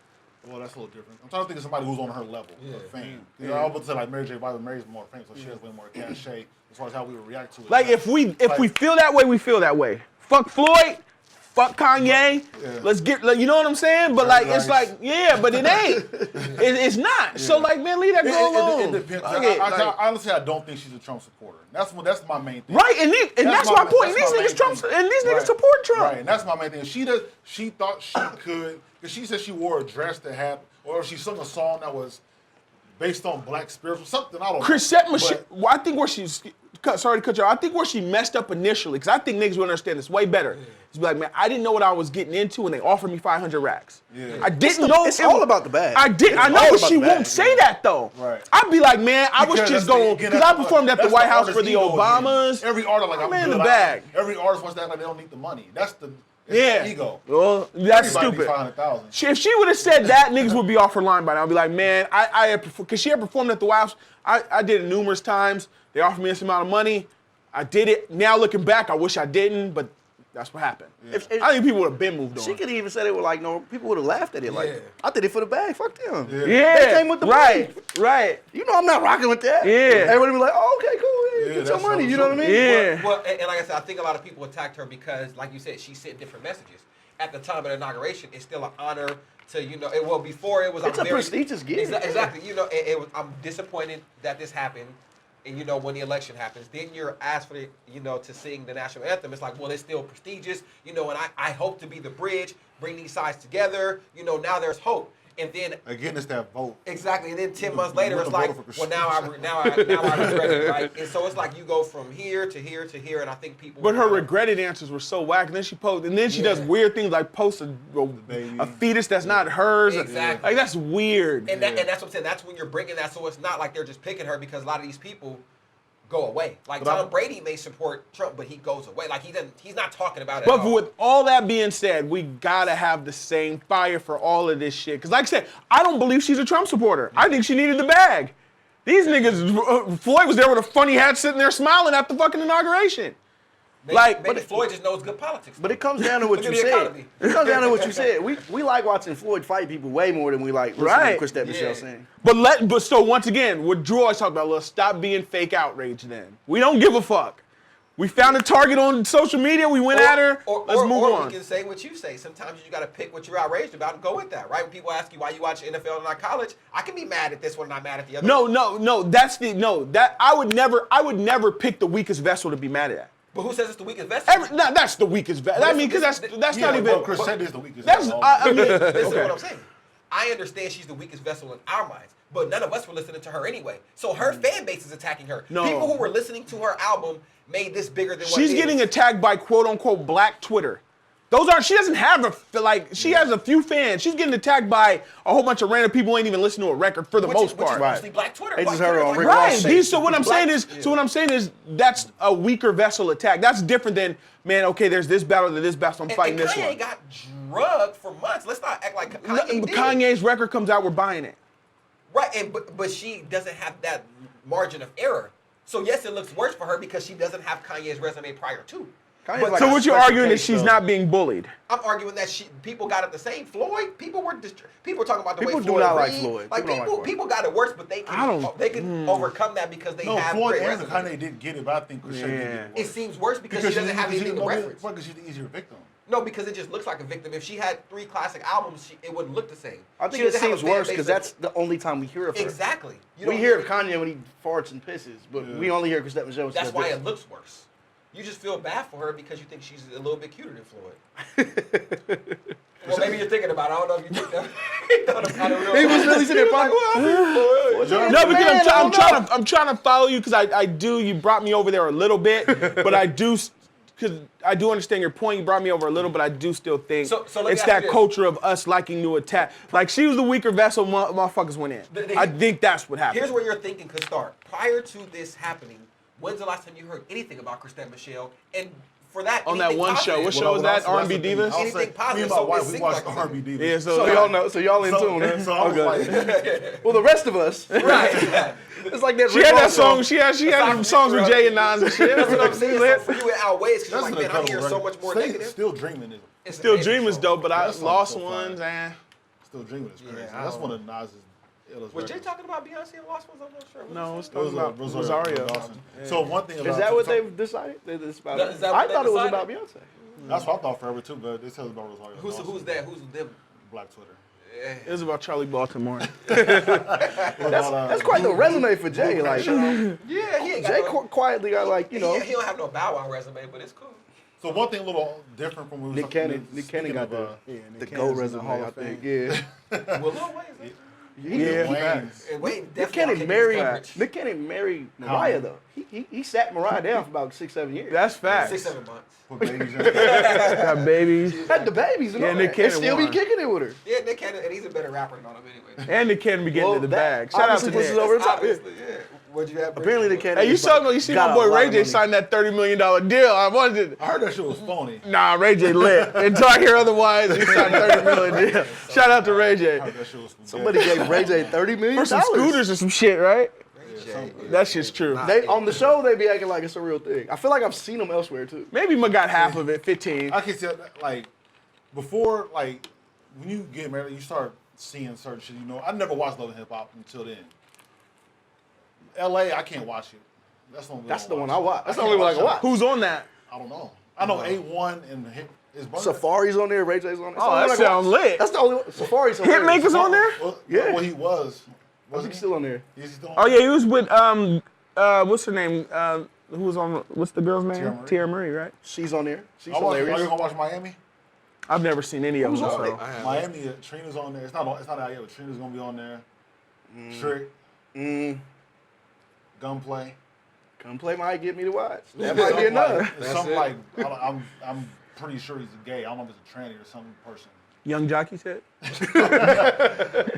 well, that's a little different. I'm trying to think of somebody who's on her level of fame. You know, I was about to say, like, Mary J. Blige, Mary's more famous, so she has way more cachet as far as how we would react to it. Like, if we feel that way, we feel that way. Fuck Floyd. Fuck Kanye. Yeah. Let's get, like, you know what I'm saying? But like, it's like, yeah, but it ain't. It's not. Yeah. So like, man, leave that girl alone. It depends. Like, honestly, I don't think she's a Trump supporter. That's my main thing. Right, and that's my point. These niggas support Trump. Right, and that's my main thing. She thought she could, because she said she wore a dress that had, or she sung a song that was based on black spiritual, something, I don't know. Chrisette Michele, well, I think where she's, sorry to cut you off, I think where she messed up initially, because I think niggas would understand this way better. Is be like, man, I didn't know what I was getting into when they offered me 500 racks. Yeah. I didn't know. It's all about the bag. I know, but she won't say that though. Right. I'd be like, man, I was just going, because I performed at the White House for the Obamas. Every artist, like, I'm in the bag. Every artist wants to act like they don't need the money. That's the ego. Well, that's Everybody stupid. 500,000. If she would have said that, niggas would be off her line by now. I'd be like, man, because she had performed at the White House. I did it numerous times. They offered me this amount of money. I did it. Now looking back, I wish I didn't, but That's what happened. If- I think people would have been moved on. She could even said it with like, no, people would have laughed at it. Like, Yeah. I did it for the bag. Fuck them. yeah, They came with the money. right. You know I'm not rocking with that. Yeah. Everybody be like, oh, okay, cool. Yeah, Get your that's money. so You know what I mean? Yeah. Well, and like I said, I think a lot of people attacked her because, like you said, she sent different messages. At the time of the inauguration, it's still an honor to, well, before it was. It's a prestigious gift. Exactly. I'm disappointed that this happened. And when the election happens, then you're asked for to sing the national anthem. It's like, well, it's still prestigious, and I hope to be the bridge, bring these sides together. Now there's hope. And then again, it's that vote. Exactly. And then 10 months later, it's would've like, voted for well, now I regret it, right? And so it's like you go from here to here to here, and I think people. But her regretted answers were so whack. And then she does weird things like post a fetus that's not hers. Exactly. Like that's weird. And that's what I'm saying. That's when you're bringing that. So it's not like they're just picking her because a lot of these people go away. Like Tom Brady may support Trump, but he goes away. Like he's not talking about it. But at all. with all that being said, we gotta have the same fire for all of this shit. Cause like I said, I don't believe she's a Trump supporter. I think she needed the bag. These niggas, Floyd was there with a funny hat sitting there smiling at the fucking inauguration. Maybe Floyd just knows good politics. But it comes down to what you said. It comes down to what you said. We like watching Floyd fight people way more than we like listening to Chris Michelle sing. But so once again, what Drew always talked about, let's stop being fake outrage then. We don't give a fuck. We found a target on social media, we went at her, let's move on. Or we can say what you say. Sometimes you gotta pick what you're outraged about and go with that, right? When people ask you why you watch NFL and not college, I can be mad at this one and not mad at the other one. I would never pick the weakest vessel to be mad at. But who says it's the weakest vessel? That's the weakest vessel. I mean, because that's not even. Chris said it's the weakest. That's I mean. This is what I'm saying. I understand she's the weakest vessel in our minds, but none of us were listening to her anyway. So her fan base is attacking her. No. People who were listening to her album made this bigger than what She's it getting is. attacked by quote unquote black Twitter. She doesn't have she has a few fans. She's getting attacked by a whole bunch of random people who ain't even listening to a record for the most part. Which is mostly black Twitter. It's Black just her Twitter, on like, Rick Ross Right. shit. So what I'm saying is that's a weaker vessel attack. That's different than, man, okay, there's this battle to this battle, I'm fighting and this Kanye one. got drugged for months. Let's not act like Kanye did. Kanye's record comes out, we're buying it. Right, but she doesn't have that margin of error. So yes, it looks worse for her because she doesn't have Kanye's resume prior to. Kanye's like So a what you're special arguing is case, she's though. not being bullied. I'm arguing that people got it the same. Floyd, people were talking about the People way do Floyd not like read. Floyd. Like People don't like Floyd. people got it worse, but they can overcome that because they No, have Floyd great and resumes. Kanye did get it, but I think Chris did get it. It seems worse because she doesn't have anything to reference. Because she's the easier victim. No, because it just looks like a victim. If she had 3 classic albums, it wouldn't look the same. I think She it doesn't have a seems fan worse base because that- that's the only time we hear of her. Exactly. You We don't hear of Kanye when he farts and pisses, but we only hear Chris Michelle. That's why it looks worse. You just feel bad for her because you think she's a little bit cuter than Floyd. Well, maybe you're thinking about it. I don't know if you think that. He was really sitting there fucking. No, because I'm trying to follow you because I do. You brought me over there a little bit, but I do because I do understand your point. You brought me over a little, but I do still think So let me it's ask that you this. culture of us liking to attack. Like she was the weaker vessel, motherfuckers went in. I think that's what happened. Here's where your thinking could start. Prior to this happening, when's the last time you heard anything about Christine Michelle? And for that, On that anything one show, positive? what show was that? R&B Divas? Anything positive, Me and so my it wife, we seems watched like R&B Divas. Yeah, So y'all know. So y'all in tune, huh? So I was like, Well, the rest of us. Right. It's like that. She had that song. She had songs with Jay and Nas and shit. That's what I'm saying. So for you, it outweighs because you're that's like, an man, I'm incredible hearing so record. much more negative. Still Dreaming is It's Still amazing Dream is song. dope, but I That song's lost so ones. fire. Still Dreaming is crazy. I That's don't one of Nas's illest Was Jay records. talking about Beyonce and Lost Ones? I'm not sure. No, it's It was talking about Rosario. Dawson. So one thing about Is that what they've decided? It's about Is that I what they thought it was decided? about Beyonce. That's what I thought forever too, but they tell us about Rosario. Who's Dawson. that? Who's them? Black Twitter. It was about Charlie Baltimore. That's quite the resume for Jay. Like Yeah, he ain't got Jay no, quietly got like he don't have no Bow Wow resume, but it's cool. So one thing a little different from when we Nick Cannon. Nick Cannon got the GOAT resume. I think. Yeah. Well, Lil Wayne's Yeah. Wayne's. and Wayne Nick definitely Cannon kicked married. his coverage. Nick Cannon married Mariah though. He sat Mariah down for about 6-7 years. That's facts. 6-7 months. Put babies in. Got babies. Had the babies and Yeah, all Nick that. And Cannon still be won. kicking it with her. Yeah, Nick Cannon, and he's a better rapper than all of them anyway. And the kid be getting to the bag. Shout out to obviously pushes Nick. over the top. Obviously, yeah. What'd you have? Apparently Nick Cannon. Hey, you is saw like- you see got my a boy lot Ray of J money. sign that $30 million deal. I wanted I heard that shit was phony. Nah, Ray J lit. Until I hear otherwise, he signed $30 million deal. Shout out to Ray J. I heard that shit was from Somebody gave Ray J $30 million. For some scooters or some shit, right? Ray J. Jay. That shit's true. Not They it. on the show they be acting like it's a real thing. I feel like I've seen them elsewhere too. Maybe I got half of it, 15. I can tell, like, before, like, when you get married, you start seeing certain shit. You know, I never watched Love and Hip Hop until then. L.A., I can't watch it. That's the one I watch. That's the can't only one I can watch watch. Who's on that? I don't know. I know A1 and is Safari's on there, Ray J's on there. Oh, that sounds lit. That's the only one. Safari's hilarious. Hitmaker's on there? Yeah. Well, he was. I think he's still on there. Is he still on? Oh yeah, he was with what's her name? Who was on? What's the girl's name? Marie. Tia Marie, right? She's on there. She's Are hilarious. you gonna watch Miami? I've never seen any of them. Who's on So. it? I have Miami, Trina's on there. It's not out yet, but Trina's gonna be on there. Trick, Gunplay. Gunplay might get me to watch. That might be enough. It's That's something it. like I'm pretty sure he's gay. I don't know if it's a tranny or some person. Young Jockey said.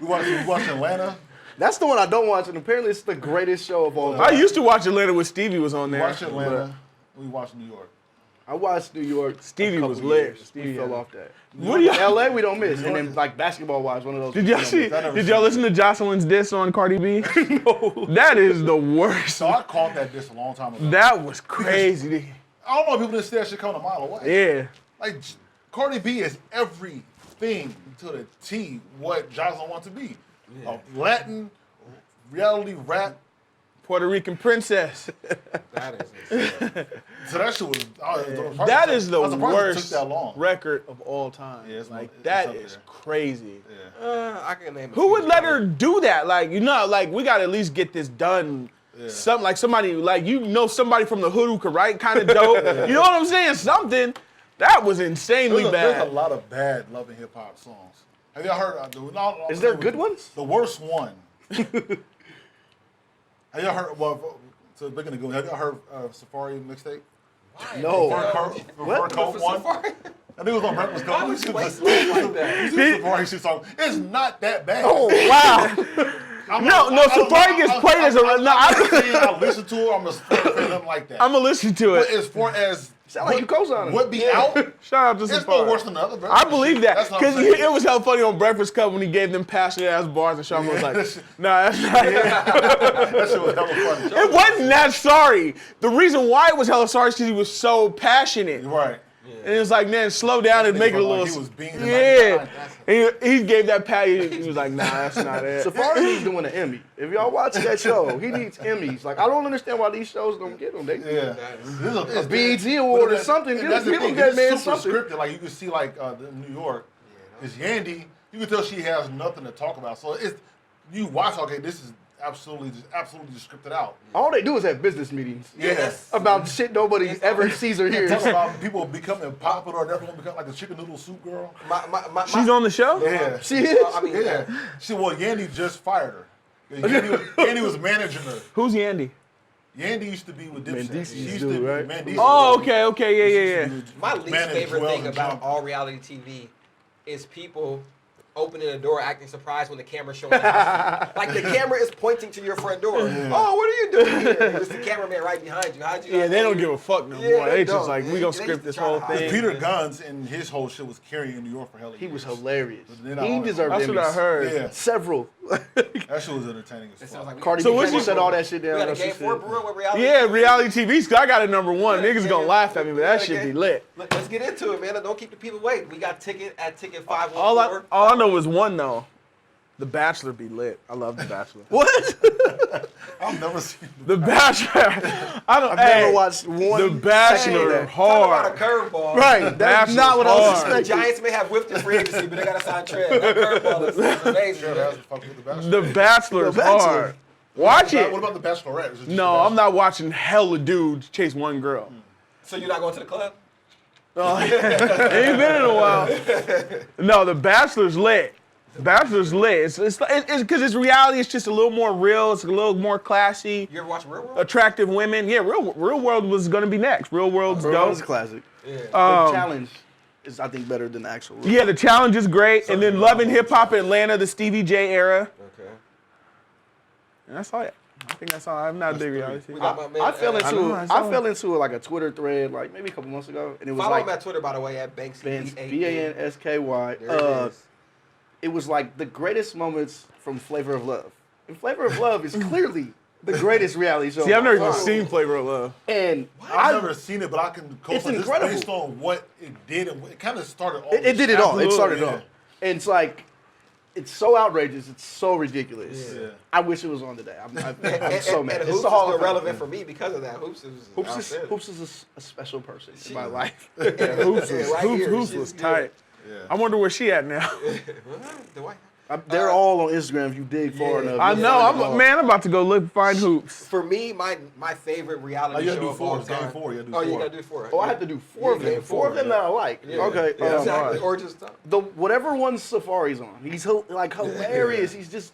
We watched Atlanta. That's the one I don't watch, and apparently it's the greatest show of all I time. used to watch Atlanta when Stevie was on We there. watched Atlanta. We watched New York. I watched New York. Stevie a couple was lit. years. Stevie we fell had- off that. What do y'all? LA, we don't miss. And then, like, basketball wise, one of those. Did y'all we don't see? miss. never Did seen y'all it. listen to Jocelyn's diss on Cardi B? No. That is the worst. So I caught that diss a long time ago. That was crazy. I don't know if people didn't see that shit coming a mile away. Yeah. Like, Cardi B is everything to the T what Jocelyn wants to be. A Latin, reality rap. Puerto Rican princess. that is insane. So that shit was. That is the I was surprised it worst took that long. record of all time. Yeah, it's like it's that up is there. crazy. Yeah. I can name. A Who few would let her probably. do that? Like, you know, like we gotta at least get this done. Yeah. Something like somebody, like somebody from the hood who could write kind of dope. You know what I'm saying? Something that was insanely There's a bad. lot of bad love and hip hop songs. Have y'all heard? Is there good ones? The worst one. Have y'all heard? Well, so speaking of good, have y'all heard Safari mixtape? Why? No. Fur coat For one. Safari? I think it was on Breakfast Why Club. would you waste love like that? Safari shit song. It's not that bad. Oh wow! Safari gets played as a. I listen to it. I'm a fan, nothing like that. I'm gonna listen to But it. as far as Sound like you co-signing. what be out, Shout out to it's Safari. no worse than the other. Bro. I believe that That's what I'm because saying. it was hella funny on Breakfast Club when he gave them passionate ass bars and Sean was like, "Nah, that's not." That shit was hella funny. It wasn't that sorry. The reason why it was hella sorry is because he was so passionate. Right. And it was like, man, slow down and make it a Like little. he was being Yeah. He gave that pat. He was like, nah, that's not it. Safari needs to win an Emmy. If y'all watch that show, he needs Emmys. Like, I don't understand why these shows don't get them. They, Yeah. A BET award or something. And that's the Give thing. that It's man super something. scripted. Like you can see, like in New York, it's Yandy. You can tell she has nothing to talk about. So it's you watch. Okay, this is absolutely just scripted out. All they do is have business meetings. Yes. About shit nobody ever sees or hears. Talk about people becoming popular, or never gonna become like the chicken noodle soup girl. She's on the show? Yeah. She is. I mean, Yeah. Yandy just fired her. Yandy was managing her. Who's Yandy? Yandy used to be with Dipset. Mendice's She used dude, to be right? Mendice's Oh, dude. okay, yeah. my least Manage favorite well thing and about jump. all reality TV is people opening the door acting surprised when the camera's showing the house. Like the camera is pointing to your front door. Oh, what are you doing here? It's the cameraman right behind you. How'd you Yeah, not they know don't you- give a fuck no Yeah, more. they They just don't. like, we They gonna just script this try to whole hide thing. Peter Guns and his whole shit was carrying in New York for hell of He was years. hilarious. Then I He own it. deserved That's Emmys. what I heard. Yeah, Several. that shit was entertaining as It sounds fuck. like we Cardi So B what's came your- and set all that shit we down. got a That's game what she for said. brewing with reality. Yeah, TV. reality TV. So I got it number one. Yeah, Niggas yeah, gonna yeah. laugh at me, but that Yeah, shit yeah. be lit. Let's get into it, man. Don't keep the people waiting. We got ticket at ticket 514. All I know is one though. The Bachelor be lit. I love The Bachelor. What? I've never seen. The Bachelor. I don't. I've hey, never watched one. The Bachelor second of Talk about hard. a curveball. Right. That's Bachelor's not what I was hard. The expecting. Giants may have whiffed in free agency, but they got to sign Trev. That curveball is amazing. Yeah, man. that's fucking with the Bachelor. The Bachelor's The Bachelor. hard. Watch it. What about the Bachelorette? Is it just No, the I'm not watching hella dudes chase one girl. So you're not going to the club? Ain't been in a while. No, The Bachelor's lit. Bachelor's lit. It's because it's reality. It's just a little more real. It's a little more classy. You ever watch Real World? Attractive women. Yeah, Real World was gonna be next. Real World's That dope. was a classic. Yeah. The challenge is, I think, better than the actual. Yeah, the challenge is great. And then Love and Hip Hop Atlanta, the Stevie J era. Okay. And that's all. I think that's all. I'm not a big reality. We got my man, I fell I know, I saw it. into like a Twitter thread like maybe a couple months ago, and it was Follow like him at Twitter, by the way, at Banksy. BANSKY. There it is. It was like the greatest moments from Flavor of Love. And Flavor of Love is clearly The greatest reality show. See, I've never of all even time. seen Flavor of Love. And I've never seen it, but I can It's co-sign incredible. based on what it did and it kind of started all It this did it all. It shit. started it Yeah. all. And it's like, it's so outrageous. It's so ridiculous. Yeah. I wish it was on today. I'm so mad. And It's Hoops the is Hall still of Fame. relevant for me because of that. Hoops is Hoops is a special person in my She- life. Yeah, Hoops was, right here, Hoops she's was good. tight. Yeah. I wonder where she at now. Do I? They're all on Instagram if you dig far Yeah. enough. I You'll know. find them all. I'm about to go find Hoops. For me, my favorite Oh, reality you gotta show do of all 4. Game time. 4. You gotta do Oh, 4. you gotta do 4. Oh, I have to do 4 of Yeah, them. 4 of them yeah. that I like. Yeah. Okay. Yeah, exactly. alright. Or just The whatever one Safari's on, he's like hilarious. He's just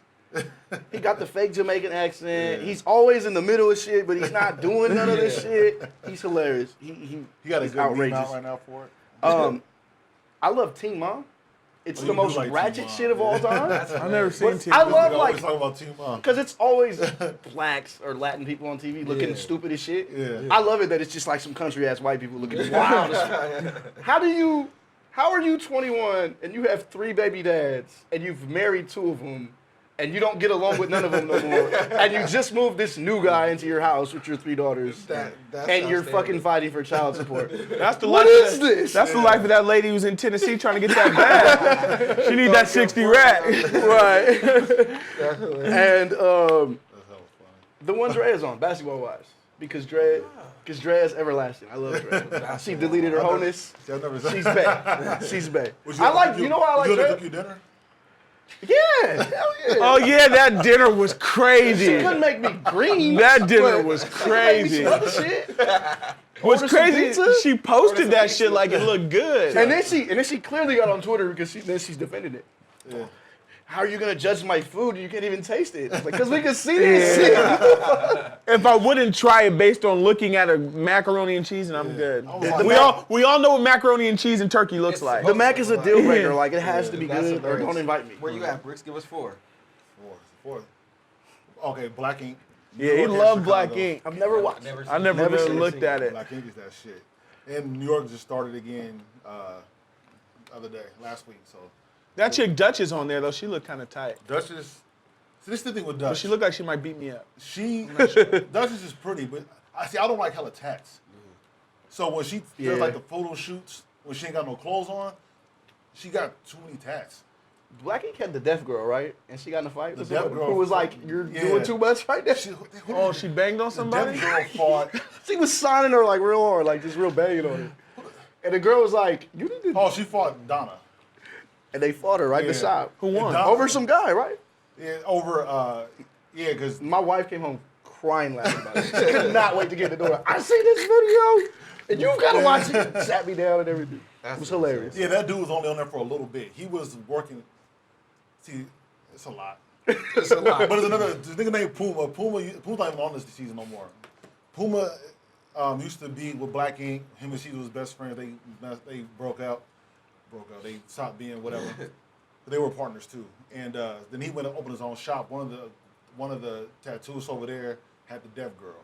he got the fake Jamaican accent. Yeah. He's always in the middle of shit, but he's not doing none of this shit. He's hilarious. You got a he's good meme outrageous. out right now for it? I love Teen Mom. It's Oh, the you do most like Teen ratchet Mom, shit of yeah. all time. I've never seen But Team. I This love nigga like always talking about Team Mom. because it's always blacks or Latin people on TV looking Yeah. stupid as shit. Yeah. I love it that it's just like some country ass white people looking wild as fuck. How are you 21 and you have 3 baby dads and you've married 2 of them and you don't get along with none of them no more and you just moved this new guy into your house with your 3 daughters that's and you're outstanding. fucking fighting for child support? That's the What life is of this? That's the life of that lady who's in Tennessee trying to get that bag. She need that 60 rack. Right. And That's hella funny. the one Dre is on, basketball wise. Because Dre is everlasting. I love Dre. She deleted her wholeness. See, I've never She's bae. She's bae. Would I like, you know why I like Would you Dre? cook you dinner? Yeah, hell yeah. Oh yeah, that dinner was She crazy. couldn't make me green. That dinner but was she could make me crazy. some other shit. What's Order some crazy? pizza? She posted some that pizza. shit like it looked good. And then she clearly got on Twitter because she's defending it. Yeah. How are you gonna judge my food? You can't even taste it. Because we can see this shit. If I wouldn't try it based on looking at a macaroni and cheese, and I'm good. I was like- We all know what macaroni and cheese and turkey looks It's like. The Mac is a deal breaker. Yeah. Like it has to be That's good, or hilarious. don't invite me. Where you at, Brixx? Give us 4. 4. Okay, Black Ink. Yeah, he New York and loved Black Chicago. Ink. I've never watched. I never Never really seen it. looked at it. Black Ink is that shit. And New York just started again other day, last week. So That chick Dutch is on there though. She looked kind of tight, Duchess. See, this is the thing with but Dutch. she looked like she might beat me up. Duchess is pretty, but I don't like hella tats. So when she Yeah. does like the photo shoots when she ain't got no clothes on, she got too many tats. Black Ink had the deaf girl, right? And she got in a fight with The deaf someone girl who was like, "You're yeah. doing too much right now." Oh, she banged on The somebody. deaf girl fought. She was signing her like real hard, like just real banging on her. And the girl was like, "You need to." Oh, she fought Donna. And they fought her right in the Yeah. shop. Who won? Donna- Over some guy, right? Yeah, over. Yeah, because My wife came home crying laughing about it. She could not wait to get in the door. I see this video, and you've got to watch it. Sat me down and everything. It was hilarious. yeah, that dude was only on there for a little bit. He was working. See, it's a lot. It's a lot. But there's another this nigga named Puma. Puma's not even on this season no more. Puma used to be with Black Ink. Him and she was best friends. They broke up. They stopped being whatever. But they were partners too. And then he went and opened his own shop. One of the tattoos over there had the deaf girl.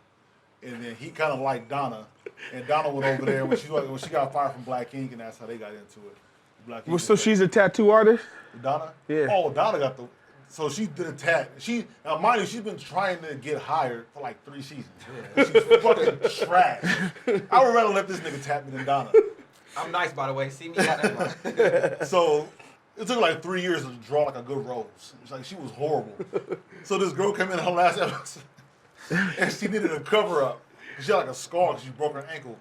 And then he kind of liked Donna. And Donna went over there when she got fired from Black Ink, and that's how they got into it. Black Ink Well, is so like- she's a tattoo artist. Donna? Yeah. Oh, Donna got the. So she did a tat. Now mind you, she's been trying to get hired for like 3 seasons. She's fucking trash. I would rather let this nigga tap me than Donna. I'm nice, by the way. See me got that. So it took like 3 years to draw like a good rose. It's like she was horrible. So this girl came in her last episode and she needed a cover up. She had like a scar because she broke her ankle.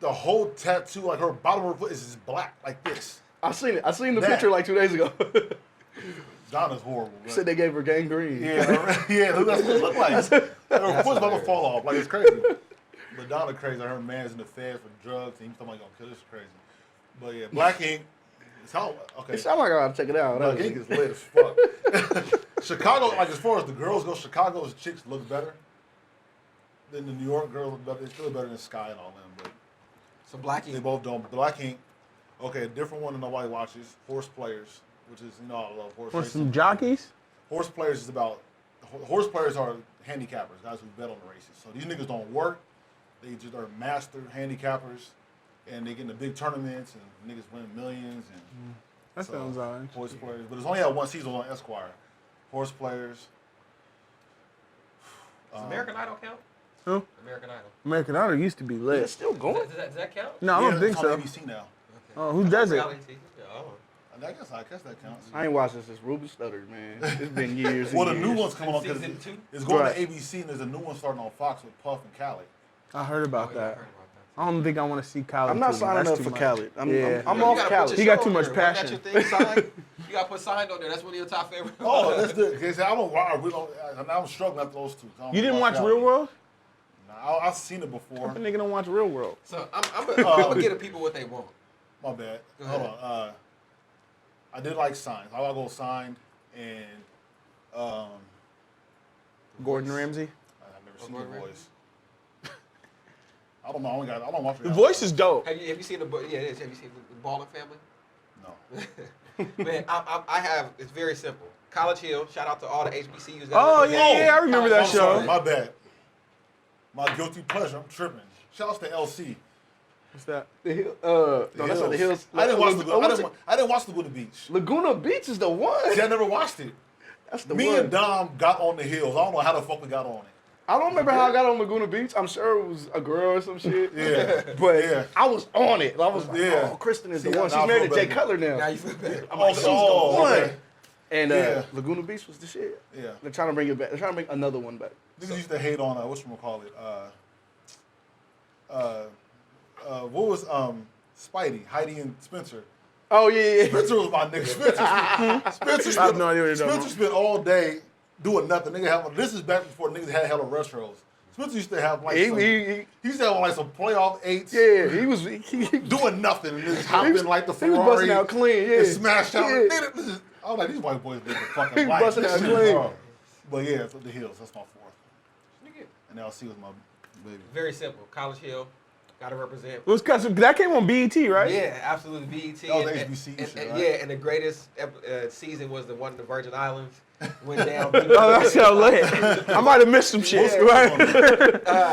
The whole tattoo, like her bottom of her foot, is just black like this. I seen it. I seen the That. picture like 2 days ago. Donna's horrible. Bro. Said they gave her gangrene. Yeah, yeah, that's what it looked like. Her foot's about to fall off. Like, it's crazy. But Donna crazy. Her man's in the feds for drugs, and he's talking about gonna kill. This is crazy. But yeah, Black Ink. It's how, okay. It sounded like I gotta check it out. Black Ink is lit as fuck. Chicago, like as far as the girls go, Chicago's chicks look better than the New York girls look better. It's still better than Sky and all them, but So Black they Ink. both don't. Black Ink, okay, a different one that nobody watches. Horse Players, which is, I love horse For racing. some jockeys. Horse Players is about, horse players are handicappers, guys who bet on the races. So these niggas don't work. They just are master handicappers, and they get into big tournaments, and niggas win millions. And That sounds alright. Horse Players, but it's only had 1 season on Esquire. Horse Players. Does American Idol count? Huh? American Idol. American Idol used to be Is it lit. still going? Does that count? No, I don't Yeah, think it's so. on ABC now. Oh, who does it? Reality TV. Yeah, I don't know. I guess that counts. I ain't watching since Ruby stuttered, man. It's been years. Well, the and new years. one's coming on because Season 2? it's going Right. to ABC and there's a new one starting on Fox with Puff and Khaled. I heard about Oh, yeah, I that. heard about that. I don't think I want to see Khaled. I'm not too. signing That's up too for much. Khaled. I'm Yeah. off You gotta put Khaled. He your got show too on much there. Wasn't passion. that your thing, signed? You got to put signed on there. That's one of your top favorites. Oh, that's good. Because I don't. I'm struggling after those two. You didn't watch Real World? Nah, I've seen it before. That nigga don't watch Real World. So I'm gonna give the people what they want. My bad. Go ahead. Hold on. I did like Signed. I'll go Signed and Gordon Ramsay. I've never seen Gordon The Ramsay? Voice. I don't know. I don't watch it. The Voice is dope. Have you seen yeah, it is. Have you seen the Ballin' Family? No. Man, I have. It's very simple. College Hill. Shout out to all the HBCUs. Oh, yeah, I remember that I'm show. sorry. My bad. My guilty pleasure. I'm tripping. Shout out to LC. What's that? The Hill, no, that's not the Hills. I didn't watch I didn't watch Laguna Beach. Laguna Beach is the one. See, I never watched it. That's the Me one. and Dom got on the Hills. I don't know how the fuck we got on it. I don't remember how I got on Laguna Beach. I'm sure it was a girl or some shit. Yeah. But Yeah. I was on it. I was like, Yeah. oh, Kristen is See, the one. now She's I married feel to Jay better. Cutler now. Now you feel better. I'm like, she's the Oh, one. okay. And Yeah. Laguna Beach was the shit. Yeah. They're trying to bring it back. They're trying to bring another one back. Niggas used to hate on whatchamacallit. What was Spidey, Heidi and Spencer. Oh yeah. Spencer was my nigga. Spencer I have no idea what you're talking Spencer spent all day doing nothing. This is back before niggas had hella rush rows. Spencer used to have like He he used to have like some playoff eights. yeah. He was Doing nothing and just hopping like the he was Ferrari. busting out clean. Yeah. And smashed out. Yeah. I was like, these white boys live the He fucking life. busting out This shit clean. is hard. But yeah, so the Hills. That's my fourth. Nigga, And LC was my baby. very simple. College Hill. Got to represent. It was cause that came on BET, right? Yeah, absolutely. BET. That was and, HBCU and, shit, and, right? Yeah, and the greatest season was the one in the Virgin Islands. Went down. Oh, that's so lit. I might have missed some shit. Yeah. Right?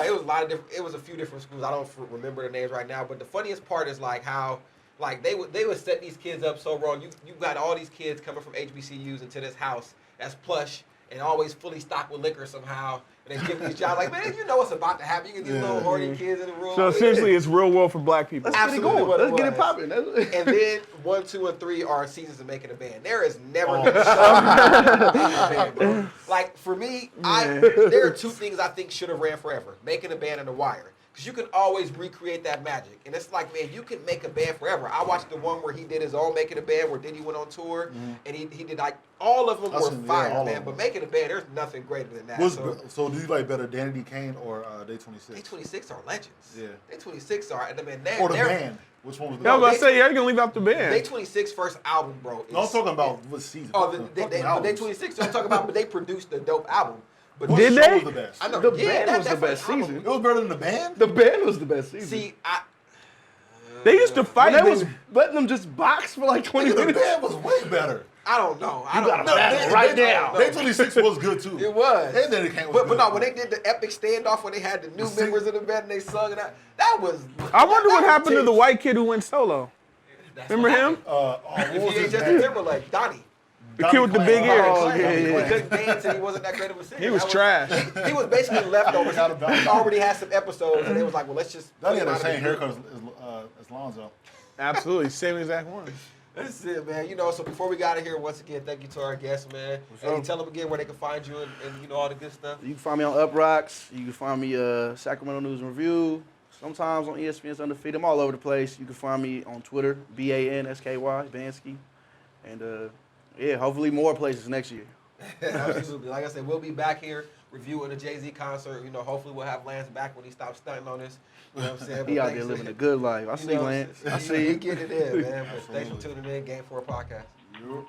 It was a lot of different. It was a few different schools. I don't remember the names right now. But the funniest part is like how, like they would set these kids up so wrong. You got all these kids coming from HBCUs into this house that's plush and always fully stocked with liquor somehow. And they give these jobs like, man, you know what's about to happen. You get these little horny kids in the room. So essentially, it's Real World for black people. Let's get it Absolutely going. what it Let's get it was. popping. And then 1, 2, and 3 are seasons of making a band. There is never been a show. Bro. Like for me, there are two things I think should have ran forever: making a band and The Wire. Because you can always recreate that magic. And it's like, man, you can make a band forever. I watched the one where he did his own making a band, where Diddy went on tour, and he did like, all of them I've were seen- yeah, fire, all of man. them. But making a band, there's nothing greater than that. So do you like better Danny D. Kane or Day 26? They 26 are legends. Yeah. They 26 are, and I mean, Or the they're band? Which one was the Yeah, I was band? about to say, yeah, you're gonna leave out the Day band. 26 first album, bro. No, I'm talking about what season. Oh, The they, fucking but albums. Day 26. I'm talking about, but they produced a dope album. But What Did show they? was the best? I know The yeah, band was that the best first album. season. It was better than the band? The band was the best season. See, They used to fight. When they They was letting them just box for like 20 Nigga, the minutes. band was way better. I don't know. I You don't gotta know. battle right now. Day 26 was good too. It was. And then it came But no, when they did the epic standoff, when they had the new The sing- members of the band and they sung it out, that was. I wonder that what was happened to the tense. white kid who went solo. That's Remember what him? happened. what was If his he ain't Justin name? Timberlake, Donnie. The kid with the big ears. Oh, He yeah. couldn't dance and he wasn't that great of a singer. He was That trash. He was basically leftovers. Forgot about He that. already had some episodes, and they was like, "Well, let's just." Donnie had put the him out same of the haircut group. as Lonzo. Absolutely, same exact one. That's it, man. You know, so before we got out of here, once again, thank you to our guests, man. sure. And tell them again where they can find you and you know all the good stuff. You can find me on Uproxx. You can find me Sacramento News and Review. Sometimes on ESPN's Undefeated. I'm all over the place. You can find me on Twitter, BANSKY, Bansky. And yeah, hopefully more places next year. Absolutely. Like I said, we'll be back here reviewing the Jay-Z concert. You know, hopefully we'll have Lance back when he stops stunting on us. You know what I'm saying? He But out thanks there to- living a good life. I you see know what I'm Lance. saying? I see He you. getting it in, man. But thanks for Absolutely. tuning in. Game 4 podcast. Yep.